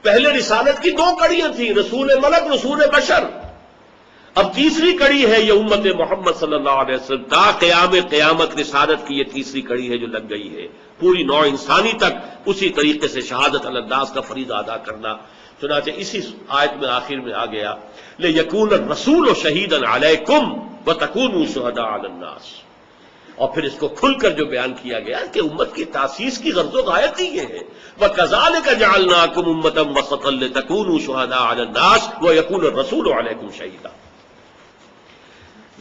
پہلے رسالت کی دو کڑیاں تھیں، رسول ملک، رسول بشر. اب تیسری کڑی ہے یہ امت محمد صلی اللہ علیہ وسلم. تا قیام قیامت رسالت کی یہ تیسری کڑی ہے جو لگ گئی ہے پوری نوع انسانی تک اسی طریقے سے شہادت علی الناس کا فریضہ ادا کرنا. چنانچہ اسی آیت میں آخر میں آ گیا لِیَکُونَ الرَّسُولُ شَهِیدًا عَلَیکُمْ وَتَکُونُوا شُہَدَاءَ عَلَى النَّاسِ. اور پھر اس کو کھل کر جو بیان کیا گیا کہ امت کی تاسیس کی غرض و غایت ہی یہ ہے وَکَذَلِکَ جَعَلْنَاکُمْ أُمَّةً وَسَطًا لِتَکُونُوا شُہَدَاءَ عَلَى النَّاسِ وَیَکُونَ الرَّسُولُ عَلَیکُمْ شَهِیدًا.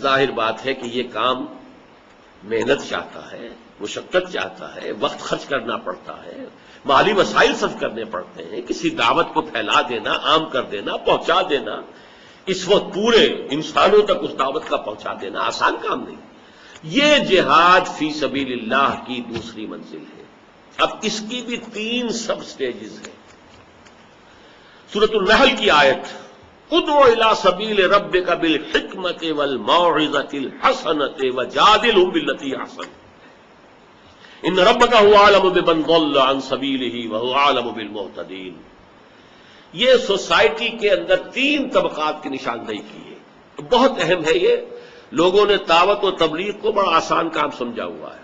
ظاہر بات ہے کہ یہ کام محنت چاہتا ہے، مشقت چاہتا ہے، وقت خرچ کرنا پڑتا ہے، مالی وسائل صرف کرنے پڑتے ہیں. کسی دعوت کو پھیلا دینا، عام کر دینا، پہنچا دینا، اس وقت پورے انسانوں تک اس دعوت کا پہنچا دینا آسان کام نہیں. یہ جہاد فی سبیل اللہ کی دوسری منزل ہے. اب اس کی بھی 3 سب سٹیجز ہیں. سورۃ النحل کی آیت ادعو الی سبیل ربک بالحکمۃ والموعظۃ الحسنۃ وجادلھم باللتی ہی احسن ان ربک هو اعلم بمن ضل عن سبیلہ وهو اعلم بالمہتدین. یہ سوسائٹی کے اندر 3 طبقات کی نشاندہی کی ہے. بہت اہم ہے. یہ لوگوں نے دعوت و تبلیغ کو بڑا آسان کام سمجھا ہوا ہے.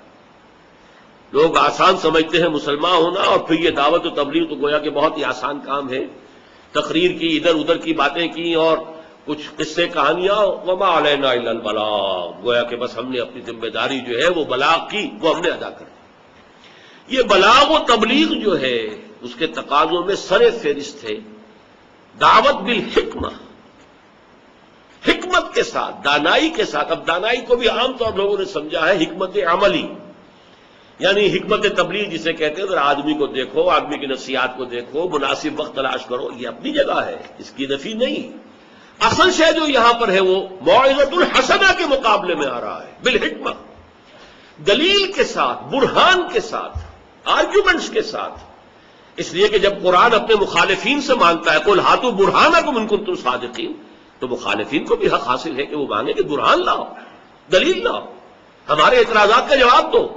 لوگ آسان سمجھتے ہیں مسلمان ہونا، اور پھر یہ دعوت و تبلیغ تو گویا کہ بہت ہی آسان کام ہے. تقریر کی، ادھر ادھر کی باتیں کی، اور کچھ قصے کہانیاں، وما علینا الا البلاغ، گویا کہ بس ہم نے اپنی ذمہ داری جو ہے وہ بلاغ کی، وہ ہم نے ادا کر دی. یہ بلاغ و تبلیغ جو ہے اس کے تقاضوں میں سر فہرست ہے دعوت بالحکمہ، حکمت کے ساتھ، دانائی کے ساتھ. اب دانائی کو بھی عام طور لوگوں نے سمجھا ہے حکمت عملی، یعنی حکمت تبلیغ جسے کہتے ہیں. اگر آدمی کو دیکھو، آدمی کی نفسیات کو دیکھو، مناسب وقت تلاش کرو، یہ اپنی جگہ ہے، اس کی نفی نہیں. اصل شے جو یہاں پر ہے وہ موعظۃ الحسنہ کے مقابلے میں آ رہا ہے بالحکمہ، دلیل کے ساتھ، برہان کے ساتھ، آرگیومنٹس کے ساتھ. اس لیے کہ جب قرآن اپنے مخالفین سے مانگتا ہے قل ہاتوا برہانکم ان کنتم صادقین، تو مخالفین کو بھی حق حاصل ہے کہ وہ مانگے کہ برہان لاؤ، دلیل لاؤ، ہمارے اعتراضات کا جواب دو،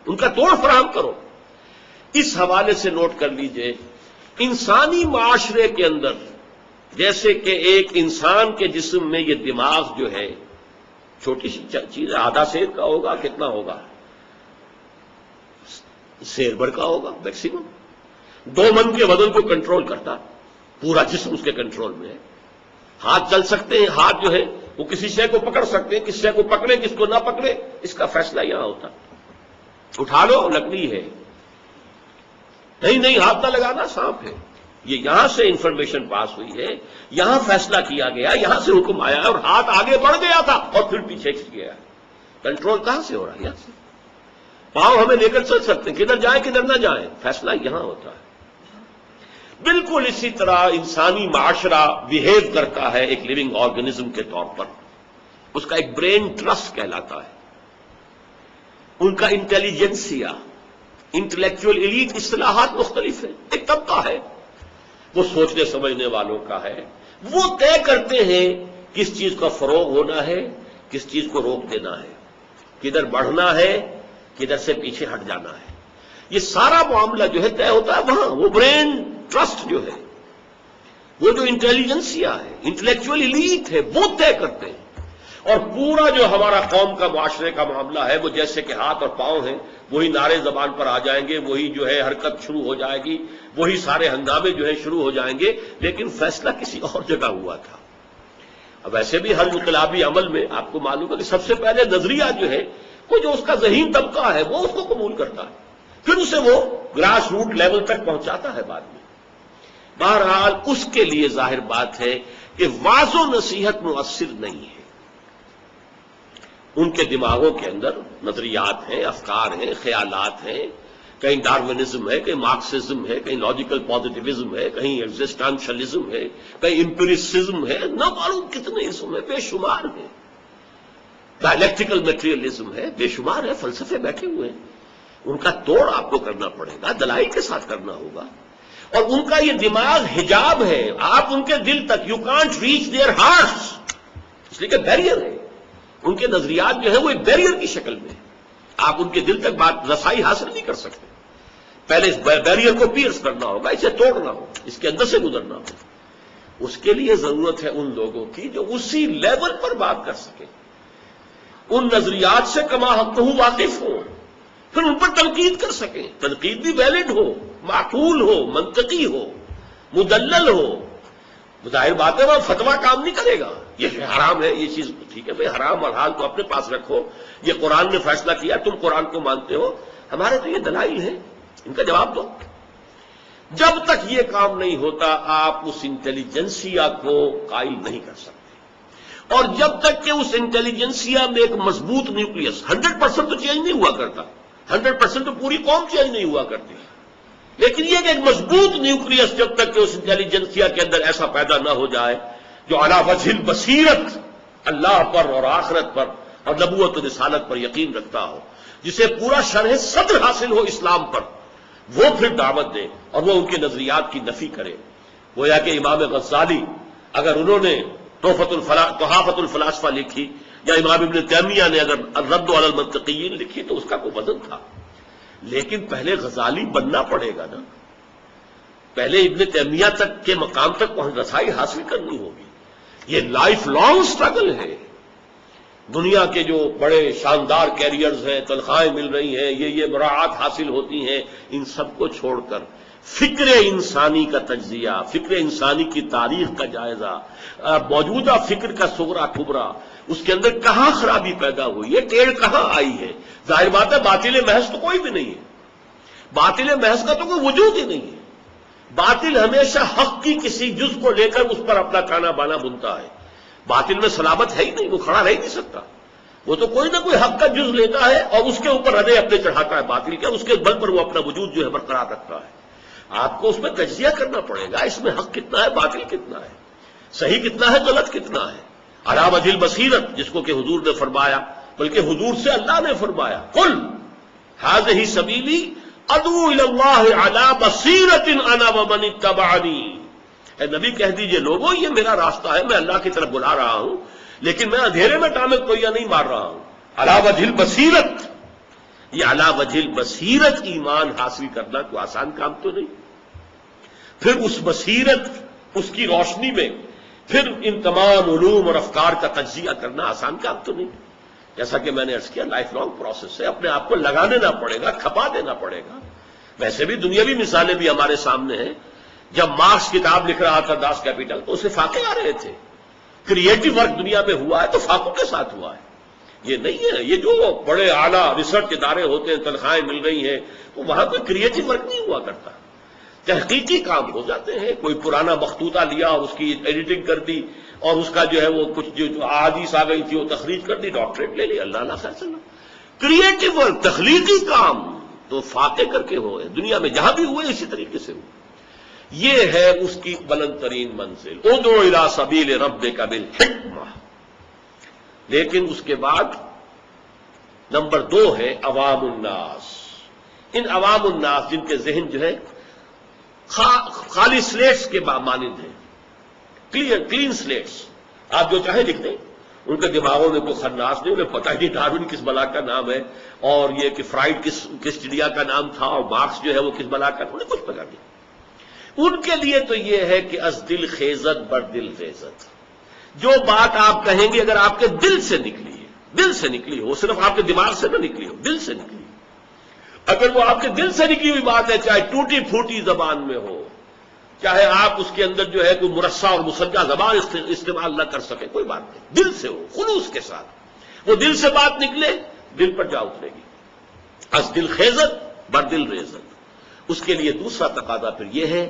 ان کا توڑ فراہم کرو. اس حوالے سے نوٹ کر لیجئے انسانی معاشرے کے اندر جیسے کہ ایک انسان کے جسم میں یہ دماغ جو ہے چھوٹی سی چیز ہے، آدھا سیر کا ہوگا، کتنا ہوگا، سیر بھر کا ہوگا میکسیمم. 2 من کے وزن کو کنٹرول کرتا، پورا جسم اس کے کنٹرول میں ہے. ہاتھ چل سکتے ہیں، ہاتھ جو ہے وہ کسی شے کو پکڑ سکتے ہیں، کس شے کو پکڑے کس کو نہ پکڑے اس کا فیصلہ یہاں ہوتا. اٹھا لو لکڑی ہے، نہیں ہاتھ نہ لگانا سانپ ہے. یہ یہاں سے انفارمیشن پاس ہوئی ہے، یہاں فیصلہ کیا گیا، یہاں سے حکم آیا اور ہاتھ آگے بڑھ گیا تھا اور پھر پیچھے کھینچ گیا. کنٹرول کہاں سے ہو رہا ہے؟ یہاں سے. پاؤں ہمیں لے کر چل سکتے ہیں، کدھر جائیں کدھر نہ جائیں، فیصلہ یہاں ہوتا ہے. بالکل اسی طرح انسانی معاشرہ بیہیو کرتا ہے ایک لیونگ آرگنزم کے طور پر. اس کا ایک برین ٹرسٹ کہلاتا ہے. ان کا انٹیلیجنسیا، انٹلیکچوئل ایلیٹ اصطلاحات مختلف ہیں. ایک طبقہ ہے وہ سوچنے سمجھنے والوں کا ہے، وہ طے کرتے ہیں کس چیز کا فروغ ہونا ہے، کس چیز کو روک دینا ہے، کدھر بڑھنا ہے، کدھر سے پیچھے ہٹ جانا ہے. یہ سارا معاملہ جو ہے طے ہوتا ہے وہاں. وہ برین ٹرسٹ جو ہے، وہ جو انٹیلیجنسیا ہے، انٹلیکچوئل ایلیٹ ہے، وہ طے کرتے ہیں. اور پورا جو ہمارا قوم کا معاشرے کا معاملہ ہے وہ جیسے کہ ہاتھ اور پاؤں ہیں، وہی نعرے زبان پر آ جائیں گے، وہی جو ہے حرکت شروع ہو جائے گی، وہی سارے ہنگامے جو ہے شروع ہو جائیں گے، لیکن فیصلہ کسی اور جگہ ہوا تھا. اب ایسے بھی ہر انقلابی عمل میں آپ کو معلوم ہے کہ سب سے پہلے نظریہ جو ہے وہ جو اس کا ذہین طبقہ ہے وہ اس کو قبول کرتا ہے، پھر اسے وہ گراس روٹ لیول تک پہنچاتا ہے بعد میں. بہرحال اس کے لیے ظاہر بات ہے کہ واعظ و نصیحت مؤثر نہیں ہے. ان کے دماغوں کے اندر نظریات ہیں، افکار ہیں، خیالات ہیں، کہیں ڈارونزم ہے، کہیں مارکسزم ہے، کہیں لاجیکل پازیٹیوزم ہے، کہیں ایگزسٹینشلزم ہے، کہیں امپیریسزم ہے، نہ معلوم کتنے اسم ہیں، بے شمار ہیں. ڈائلیکٹیکل میٹیریلزم ہے، بے شمار ہے، فلسفے بیٹھے ہوئے ہیں. ان کا توڑ آپ کو کرنا پڑے گا، دلائل کے ساتھ کرنا ہوگا. اور ان کا یہ دماغ حجاب ہے، آپ ان کے دل تک، you can't reach their hearts, اس لیے کہ بیریئر ہے. ان کے نظریات جو ہے وہ ایک بیریئر کی شکل میں، آپ ان کے دل تک بات رسائی حاصل نہیں کر سکتے. پہلے اس بیریئر کو پیئرس کرنا ہوگا، اسے توڑنا ہوگا، اس کے اندر سے گزرنا ہوگا. اس کے لیے ضرورت ہے ان لوگوں کی جو اسی لیول پر بات کر سکیں، ان نظریات سے کما حق واقف ہو، پھر ان پر تنقید کر سکیں. تنقید بھی ویلڈ ہو، معقول ہو، منطقی ہو، مدلل ہو. ظاہر بات ہے وہ فتویٰ کام نہیں کرے گا، یہ حرام ہے یہ چیز، ٹھیک ہے بھائی حرام اور حال تو اپنے پاس رکھو، یہ قرآن نے فیصلہ کیا، تم قرآن کو مانتے ہو، ہمارے تو یہ دلائل ہیں، ان کا جواب دو. جب تک یہ کام نہیں ہوتا آپ اس انٹیلیجنسیا کو قائل نہیں کر سکتے. اور جب تک کہ اس انٹیلیجنسیا میں ایک مضبوط نیوکلیس، 100% تو چینج نہیں ہوا کرتا، 100% تو پوری قوم چینج نہیں ہوا کرتی، لیکن یہ کہ ایک مضبوط نیوکلیس جب تک کہ اس انٹیلیجنسیا کے اندر ایسا پیدا نہ ہو جائے جو علی وجہ البصیرت اللہ پر اور آخرت پر اور نبوت و رسالت پر یقین رکھتا ہو، جسے پورا شرح صدر حاصل ہو اسلام پر، وہ پھر دعوت دے اور وہ ان کے نظریات کی نفی کرے. گویا کہ امام غزالی اگر انہوں نے تحافۃ الفلاسفہ لکھی، یا امام ابن تیمیہ نے اگر الرد علی المنطقیین لکھی، تو اس کا کوئی وزن تھا. لیکن پہلے غزالی بننا پڑے گا نا، پہلے ابن تیمیہ تک کے مقام تک رسائی حاصل کرنی ہوگی. یہ لائف لانگ سٹرگل ہے. دنیا کے جو بڑے شاندار کیریئرز ہیں، تنخواہیں مل رہی ہیں، یہ مراعات حاصل ہوتی ہیں، ان سب کو چھوڑ کر فکر انسانی کا تجزیہ، فکر انسانی کی تاریخ کا جائزہ، موجودہ فکر کا صغرا کبرا، اس کے اندر کہاں خرابی پیدا ہوئی ہے، ٹیڑھ کہاں آئی ہے. ظاہر بات ہے باطل محض تو کوئی بھی نہیں ہے، باطل محض کا تو کوئی وجود ہی نہیں ہے. باطل ہمیشہ حق کی کسی جز کو لے کر اس پر اپنا کانا بانا بنتا ہے. باطل میں سلامت ہے ہی نہیں، وہ کھڑا رہ ہی نہیں سکتا، وہ تو کوئی نہ کوئی حق کا جز لیتا ہے اور اس کے اوپر ردے اپنے چڑھاتا ہے باطل کے، اس کے بل پر وہ اپنا وجود جو ہے برقرار رکھتا ہے. آپ کو اس میں تجزیہ کرنا پڑے گا، اس میں حق کتنا ہے، باطل کتنا ہے، صحیح کتنا ہے، غلط کتنا ہے. علی وجہ البصیرت جس کو کہ حضور نے فرمایا، بلکہ حضور سے اللہ نے فرمایا، قل ھذہ سبیلی ادعو الی اللہ علی بصیرۃ انا ومن اتبعنی. اے نبی کہہ دیجئے لوگوں یہ میرا راستہ ہے، میں اللہ کی طرف بلا رہا ہوں، لیکن میں اندھیرے میں ٹامے کوئیا نہیں مار رہا ہوں. علی وجہ البصیرت، یہ علی وجہ البصیرت ایمان حاصل کرنا کوئی آسان کام تو نہیں. پھر اس بصیرت، اس کی روشنی میں پھر ان تمام علوم اور افکار کا تجزیہ کرنا آسان کام تو نہیں. جیسا کہ میں نے عرض کیا لائف لانگ پروسیس ہے، اپنے آپ کو لگا دینا پڑے گا، کھپا دینا پڑے گا. ویسے بھی دنیاوی مثالیں بھی ہمارے سامنے ہیں. جب مارکس کتاب لکھ رہا تھا داس کیپیٹل تو اسے فاقے آ رہے تھے. کریٹو ورک دنیا میں ہوا ہے تو فاقوں کے ساتھ ہوا ہے، یہ نہیں ہے. یہ جو بڑے اعلیٰ ریسرچ ادارے ہوتے ہیں، تنخواہیں مل رہی ہیں، تو وہاں کوئی کریٹو ورک نہیں ہوا کرتا، تحقیقی کام ہو جاتے ہیں. کوئی پرانا مخطوطہ لیا اور اس کی ایڈیٹنگ کر دی اور اس کا جو ہے وہ کچھ جو احادیث آ گئی تھی وہ تخریج کر دی، ڈاکٹریٹ لے لی، اللہ خیر چلو. کریٹو ورک، تخلیقی کام تو فاقے کر کے ہوئے، دنیا میں جہاں بھی ہوئے اسی طریقے سے ہوئے. یہ ہے اس کی بلند ترین منزل، ادعو الی سبیل ربک بالحکمہ. لیکن اس کے بعد نمبر 2 ہے عوام الناس. ان عوام الناس جن کے ذہن جو ہے خالی سلیٹس کے مانند ہیں، کلین سلیٹس، آپ جو چاہیں لکھ دیں، ان کے دماغوں میں کوئی خناس نہیں، انہیں پتہ ہی نہیں ڈارون کس بلا کا نام ہے اور یہ کہ فرائڈ کس چڑیا کا نام تھا اور مارکس جو ہے وہ کس بلا کا، انہیں کچھ پتہ نہیں. ان کے لیے تو یہ ہے کہ از دل خیزت بر دل خیزت. جو بات آپ کہیں گے اگر آپ کے دل سے نکلی ہے، دل سے نکلی ہو، صرف آپ کے دماغ سے نہ نکلی ہو، دل سے نکلی، اگر وہ آپ کے دل سے نکلی ہوئی بات ہے، چاہے ٹوٹی پھوٹی زبان میں ہو، چاہے آپ اس کے اندر جو ہے کوئی مرصع اور مسجع زبان استعمال نہ کر سکے، کوئی بات نہیں، دل سے ہو، خلوص کے ساتھ وہ دل سے بات نکلے، دل پر جا اترے گی. از دل خیزت بر دل ریزت. اس کے لیے دوسرا تقاضا پھر یہ ہے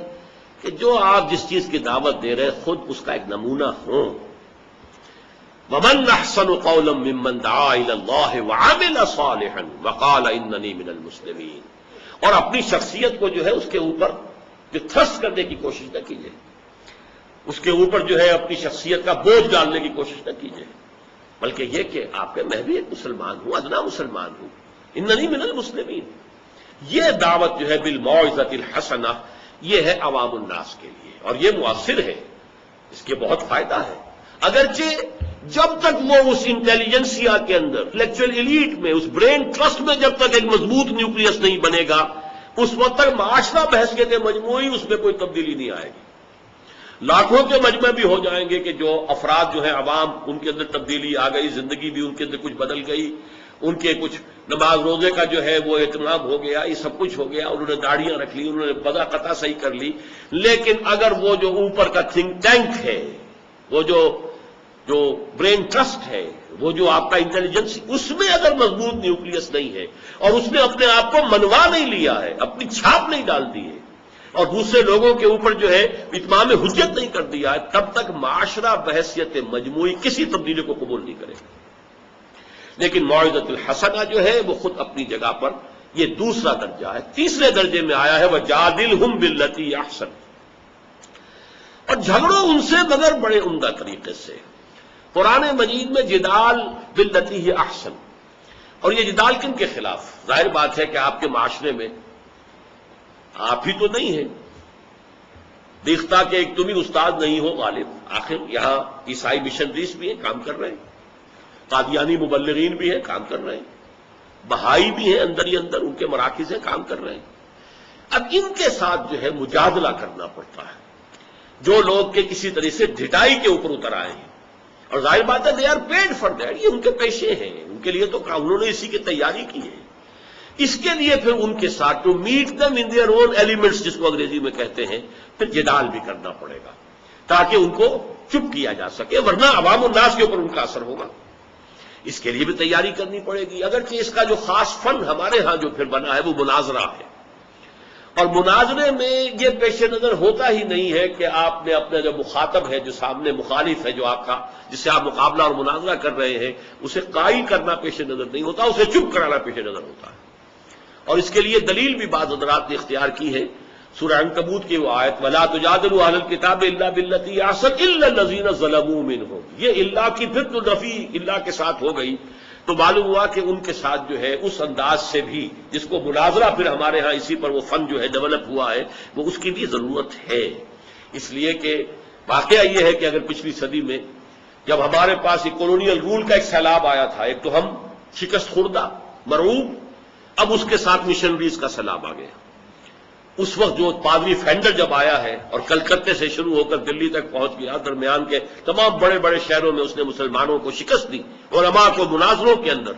کہ جو آپ جس چیز کی دعوت دے رہے خود اس کا ایک نمونہ ہوں. وَمَنْ أَحْسَنُ قَوْلًا مِّمَّنْ دَعَا إِلَى اللَّهِ وَعَمِلَ صَالِحًا وَقَالَ إِنَّنِي مِنَ الْمُسْلِمِينَ. اور اپنی شخصیت کو جو ہے اس کے اوپر جو تھرسٹ کرنے کی کوشش نہ کیجیے، اس کے اوپر جو ہے اپنی شخصیت کا بوجھ ڈالنے کی کوشش نہ کیجیے، بلکہ یہ کہ آپ کے میں بھی ایک مسلمان ہوں، ادنا مسلمان ہوں، اننی من المسلمین. یہ دعوت جو ہے بالموعظۃ الحسنہ یہ ہے عوام الناس کے لیے، اور یہ مؤثر ہے، اس کے بہت فائدہ ہے. اگرچہ جب تک وہ اس انٹیلیجنسیا کے اندر انٹلیکچوئل ایلیٹ میں، اس برین ٹرسٹ میں جب تک ایک مضبوط نیوکلیس نہیں بنے گا، اس وقت تک معاشرہ بحثیت مجموعی اس میں کوئی تبدیلی نہیں آئے گی. لاکھوں کے مجمع بھی ہو جائیں گے کہ جو افراد جو ہیں عوام، ان کے اندر تبدیلی آ گئی، زندگی بھی ان کے اندر کچھ بدل گئی، ان کے کچھ نماز روزے کا جو ہے وہ اہتمام ہو گیا، یہ سب کچھ ہو گیا، انہوں نے داڑیاں رکھ لی، انہوں نے بدا قطع صحیح کر لی. لیکن اگر وہ جو اوپر کا تھنک ٹینک ہے، وہ جو برین ٹرسٹ ہے، وہ جو آپ کا انٹیلیجنس، اس میں اگر مضبوط نیوکلیس نہیں ہے اور اس نے اپنے آپ کو منوا نہیں لیا ہے، اپنی چھاپ نہیں ڈال دی ہے، اور دوسرے لوگوں کے اوپر جو ہے اتمام حجت نہیں کر دیا ہے، تب تک معاشرہ بحیثیت مجموعی کسی تبدیلی کو قبول نہیں کرے گا. لیکن موعظۃ الحسنہ جو ہے وہ خود اپنی جگہ پر یہ دوسرا درجہ ہے. تیسرے درجے میں آیا ہے وَجَادِلْهُمْ بِالَّتِي أَحْسَنُ، اور جھگڑو ان سے مگر بڑے عمدہ طریقے سے. قرآن مجید میں جدال باللتی ہی احسن، اور یہ جدال کن کے خلاف؟ ظاہر بات ہے کہ آپ کے معاشرے میں آپ ہی تو نہیں ہیں، دیکھتا کہ ایک تم ہی استاد نہیں ہو غالب. آخر یہاں عیسائی مشنریز بھی ہیں، کام کر رہے ہیں، قادیانی مبلغین بھی ہیں، کام کر رہے ہیں، بہائی بھی ہیں اندر ہی اندر، ان کے مراکز ہیں، کام کر رہے ہیں. اب ان کے ساتھ جو ہے مجادلہ کرنا پڑتا ہے، جو لوگ کے کسی طرح سے ڈھٹائی کے اوپر اتر آئے ہیں. اور ظاہر بات ہے they are paid for that, یہ ان کے پیشے ہیں، ان کے لیے تو انہوں نے اسی کی تیاری کی ہے. اس کے لیے پھر ان کے ساتھ to meet them in their own elements, جس کو انگریزی میں کہتے ہیں، پھر جدال بھی کرنا پڑے گا تاکہ ان کو چپ کیا جا سکے، ورنہ عوام الناس کے اوپر ان کا اثر ہوگا. اس کے لیے بھی تیاری کرنی پڑے گی. اگرچہ اس کا جو خاص فن ہمارے ہاں جو پھر بنا ہے وہ مناظرہ ہے، اور مناظرے میں یہ پیش نظر ہوتا ہی نہیں ہے کہ آپ نے اپنا جو مخاطب ہے، جو سامنے مخالف ہے، جو آپ کا جس سے آپ مقابلہ اور مناظرہ کر رہے ہیں، اسے قائل کرنا پیش نظر نہیں ہوتا، اسے چپ کرانا پیش نظر ہوتا ہے. اور اس کے لیے دلیل بھی بعض حضرات نے اختیار کی ہے. سورہ عنکبوت کی وہ آیت وَلَا تُجَادِلُوا أَهْلَ الْكِتَابِ إِلَّا بِالَّتِي أَحْسَنُ إِلَّا الَّذِينَ ظَلَمُوا مِنْهُمْ، یہ اللہ کی پھر تو نفی اللہ کے ساتھ ہو گئی، تو معلوم ہوا کہ ان کے ساتھ جو ہے اس انداز سے بھی جس کو مناظرہ پھر ہمارے ہاں اسی پر وہ فن جو ہے ڈیولپ ہوا ہے، وہ اس کی بھی ضرورت ہے. اس لیے کہ واقعہ یہ ہے کہ اگر پچھلی صدی میں جب ہمارے پاس یہ کولونیل رول کا ایک سیلاب آیا تھا، ایک تو ہم شکست خوردہ مرعوب، اب اس کے ساتھ مشنریز کا سیلاب آ گیا. اس وقت جو پادری فینڈر جب آیا ہے اور کلکتے سے شروع ہو کر دلی تک پہنچ گیا، درمیان کے تمام بڑے بڑے شہروں میں اس نے مسلمانوں کو شکست دی، علماء کو مناظروں کے اندر،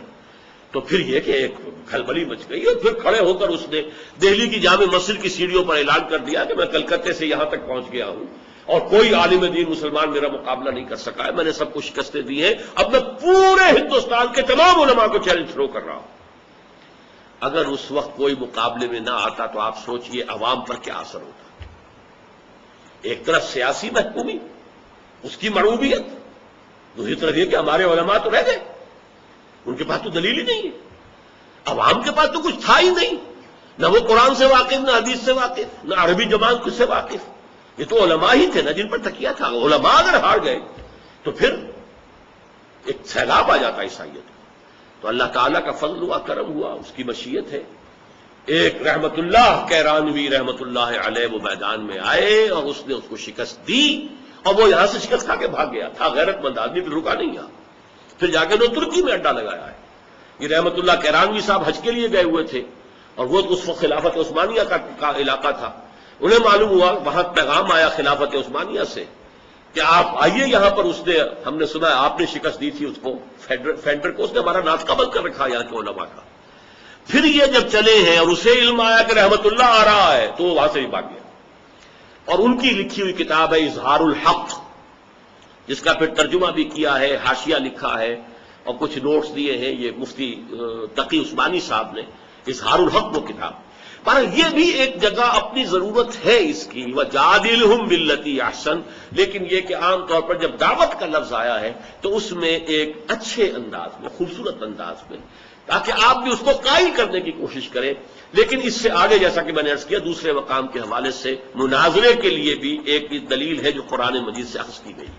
تو پھر یہ کہ ایک کھلبلی مچ گئی. اور پھر کھڑے ہو کر اس نے دہلی کی جامع مسجد کی سیڑھیوں پر اعلان کر دیا کہ میں کلکتے سے یہاں تک پہنچ گیا ہوں اور کوئی عالم دین مسلمان میرا مقابلہ نہیں کر سکا ہے، میں نے سب کو شکستیں دی ہیں، اب میں پورے ہندوستان کے تمام علماء کو چیلنج تھرو کر رہا ہوں. اگر اس وقت کوئی مقابلے میں نہ آتا تو آپ سوچئے عوام پر کیا اثر ہوتا. ایک طرف سیاسی محکومی، اس کی مرعوبیت، دوسری طرف یہ کہ ہمارے علماء تو رہ گئے، ان کے پاس تو دلیل ہی نہیں ہے، عوام کے پاس تو کچھ تھا ہی نہیں، نہ وہ قرآن سے واقف، نہ حدیث سے واقف، نہ عربی زبان سے واقف. یہ تو علماء ہی تھے نا جن پر تکیہ تھا. علماء اگر ہار گئے تو پھر ایک سیلاب آ جاتا عیسائیت. تو اللہ تعالیٰ کا فضل ہوا، کرم ہوا، اس کی مشیت ہے. ایک رحمت اللہ کیرانوی رحمت اللہ علیہ وہ میدان میں آئے اور اس نے اس کو شکست دی، اور وہ یہاں سے شکست کھا کے بھاگ گیا. تھا غیرت مند آدمی، پھر رکا نہیں یہاں، پھر جا کے ترکی میں اڈا لگایا ہے. یہ رحمت اللہ کیرانوی صاحب حج کے لیے گئے ہوئے تھے، اور وہ اس وقت خلافت عثمانیہ کا علاقہ تھا. انہیں معلوم ہوا، وہاں پیغام آیا خلافت عثمانیہ سے کہ آپ آئیے یہاں پر. اس نے، ہم نے سنا آپ نے شکست دی تھی اس کو، فینڈر کو، اس نے ہمارا ناز قبل کر رکھا یہاں کے علماء کا. پھر یہ جب چلے ہیں اور اسے علم آیا کہ رحمت اللہ آ رہا ہے تو وہ وہاں سے ہی بھاگ گیا. اور ان کی لکھی ہوئی کتاب ہے اظہار الحق، جس کا پھر ترجمہ بھی کیا ہے، حاشیہ لکھا ہے اور کچھ نوٹس دیے ہیں یہ مفتی تقی عثمانی صاحب نے. اظہار الحق وہ کتاب، پر یہ بھی ایک جگہ اپنی ضرورت ہے اس کی، وَجَادِلْهُمْ بِالَّتِي أَحْسَنُ. لیکن یہ کہ عام طور پر جب دعوت کا لفظ آیا ہے تو اس میں ایک اچھے انداز میں، خوبصورت انداز میں، تاکہ آپ بھی اس کو قائل کرنے کی کوشش کریں. لیکن اس سے آگے جیسا کہ میں نے عرض کیا، دوسرے مقام کے حوالے سے مناظرے کے لیے بھی ایک دلیل ہے جو قرآن مجید سے اخذ کی گئی.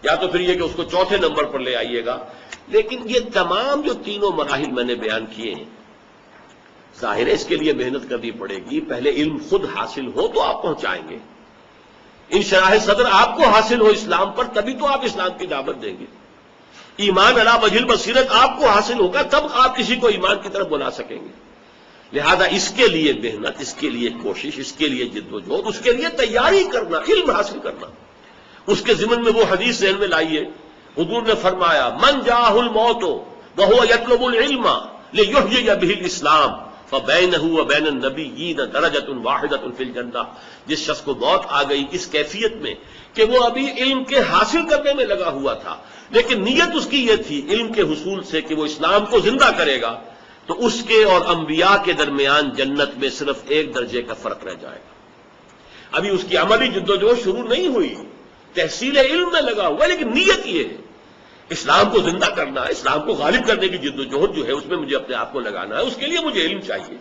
یا تو پھر یہ کہ اس کو چوتھے نمبر پر لے آئیے گا. لیکن یہ تمام جو تینوں مراحل میں نے بیان کیے ہیں، ظاہر ہے اس کے لیے محنت کرنی پڑے گی. پہلے علم خود حاصل ہو تو آپ پہنچائیں گے. انشراح صدر آپ کو حاصل ہو اسلام پر، تبھی تو آپ اسلام کی دعوت دیں گے. ایمان علی وجہ البصیرت آپ کو حاصل ہوگا، تب آپ کسی کو ایمان کی طرف بلا سکیں گے. لہذا اس کے لیے محنت، اس کے لیے کوشش، اس کے لیے جد و جہد، اس کے لیے تیاری کرنا، علم حاصل کرنا. اس کے ضمن میں وہ حدیث ذہن میں لائیے، حضور نے فرمایا من جاءہ الموت وهو يطلب العلم ليحيي به الاسلام فبينه وبين النبيين درجة واحدة في الجنة. جس شخص کو موت آ گئی اس کیفیت میں کہ وہ ابھی علم کے حاصل کرنے میں لگا ہوا تھا، لیکن نیت اس کی یہ تھی علم کے حصول سے کہ وہ اسلام کو زندہ کرے گا، تو اس کے اور انبیاء کے درمیان جنت میں صرف 1 درجے کا فرق رہ جائے گا. ابھی اس کی عملی جدوجہد شروع نہیں ہوئی، تحصیل علم میں لگا ہوا، لیکن نیت یہ ہے اسلام کو زندہ کرنا ہے، اسلام کو غالب کرنے کی جدوجہد جو ہے اس میں مجھے اپنے آپ کو لگانا ہے، اس کے لیے مجھے علم چاہیے.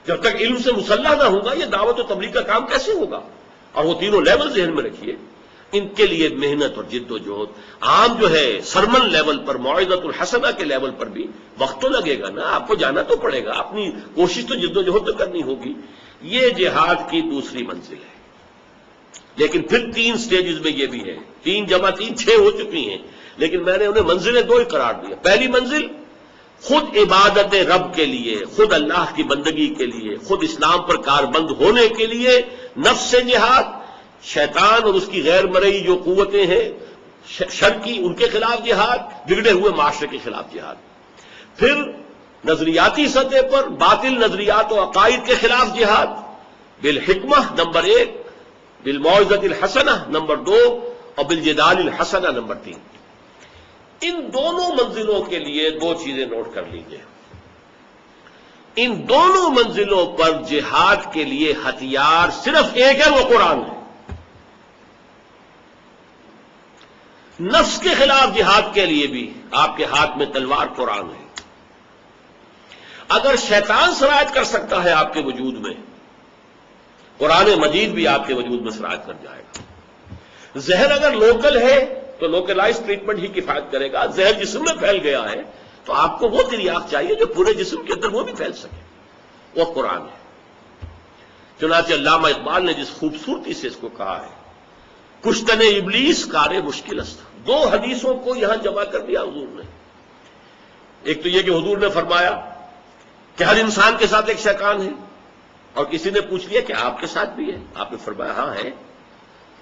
جب تک علم سے مسلح نہ ہوگا یہ دعوت و تبلیغ کا کام کیسے ہوگا؟ اور وہ تینوں لیول ذہن میں رکھیے، ان کے لیے محنت اور جد و جہد. عام جو ہے سرمن لیول پر، موعظۃ الحسنہ کے لیول پر بھی وقت تو لگے گا نا، آپ کو جانا تو پڑے گا، اپنی کوشش تو جد و جہد تو کرنی ہوگی. یہ جہاد کی دوسری منزل ہے. لیکن پھر 3 سٹیجز میں یہ بھی ہے، 3 جمع 3 6 ہو چکی ہیں، لیکن میں نے انہیں منزلیں 2 ہی قرار دیا. پہلی منزل خود عبادت رب کے لیے، خود اللہ کی بندگی کے لیے، خود اسلام پر کاربند ہونے کے لیے نفس سے جہاد، شیطان اور اس کی غیر مرئی جو قوتیں ہیں شر کی ان کے خلاف جہاد، بگڑے ہوئے معاشرے کے خلاف جہاد. پھر نظریاتی سطح پر باطل نظریات و عقائد کے خلاف جہاد بالحکمہ نمبر 1، بالموعظۃ الحسنہ نمبر 2، اور بالجدال الحسنہ نمبر 3. ان دونوں منزلوں کے لیے 2 چیزیں نوٹ کر لیجئے. ان دونوں منزلوں پر جہاد کے لیے ہتھیار صرف ایک ہے، وہ قرآن ہے. نفس کے خلاف جہاد کے لیے بھی آپ کے ہاتھ میں تلوار قرآن ہے. اگر شیطان سرایت کر سکتا ہے آپ کے وجود میں، قرآن مجید بھی آپ کے وجود میں سرایت کر جائے گا. زہر اگر لوکل ہے تو لوکلائز ٹریٹمنٹ ہی کفایت کرے گا. زہر جسم میں پھیل گیا ہے تو آپ کو وہ تریاق چاہیے جو پورے جسم کے اندر وہ بھی پھیل سکے، وہ قرآن ہے. چنانچہ علامہ اقبال نے جس خوبصورتی سے اس کو کہا ہے، کشتن ابلیس کار مشکل است. 2 حدیثوں کو یہاں جمع کر دیا حضور نے. ایک تو یہ کہ حضور نے فرمایا کہ ہر انسان کے ساتھ ایک شیطان ہے، اور کسی نے پوچھ لیا کہ آپ کے ساتھ بھی ہے؟ آپ نے فرمایا ہاں ہے،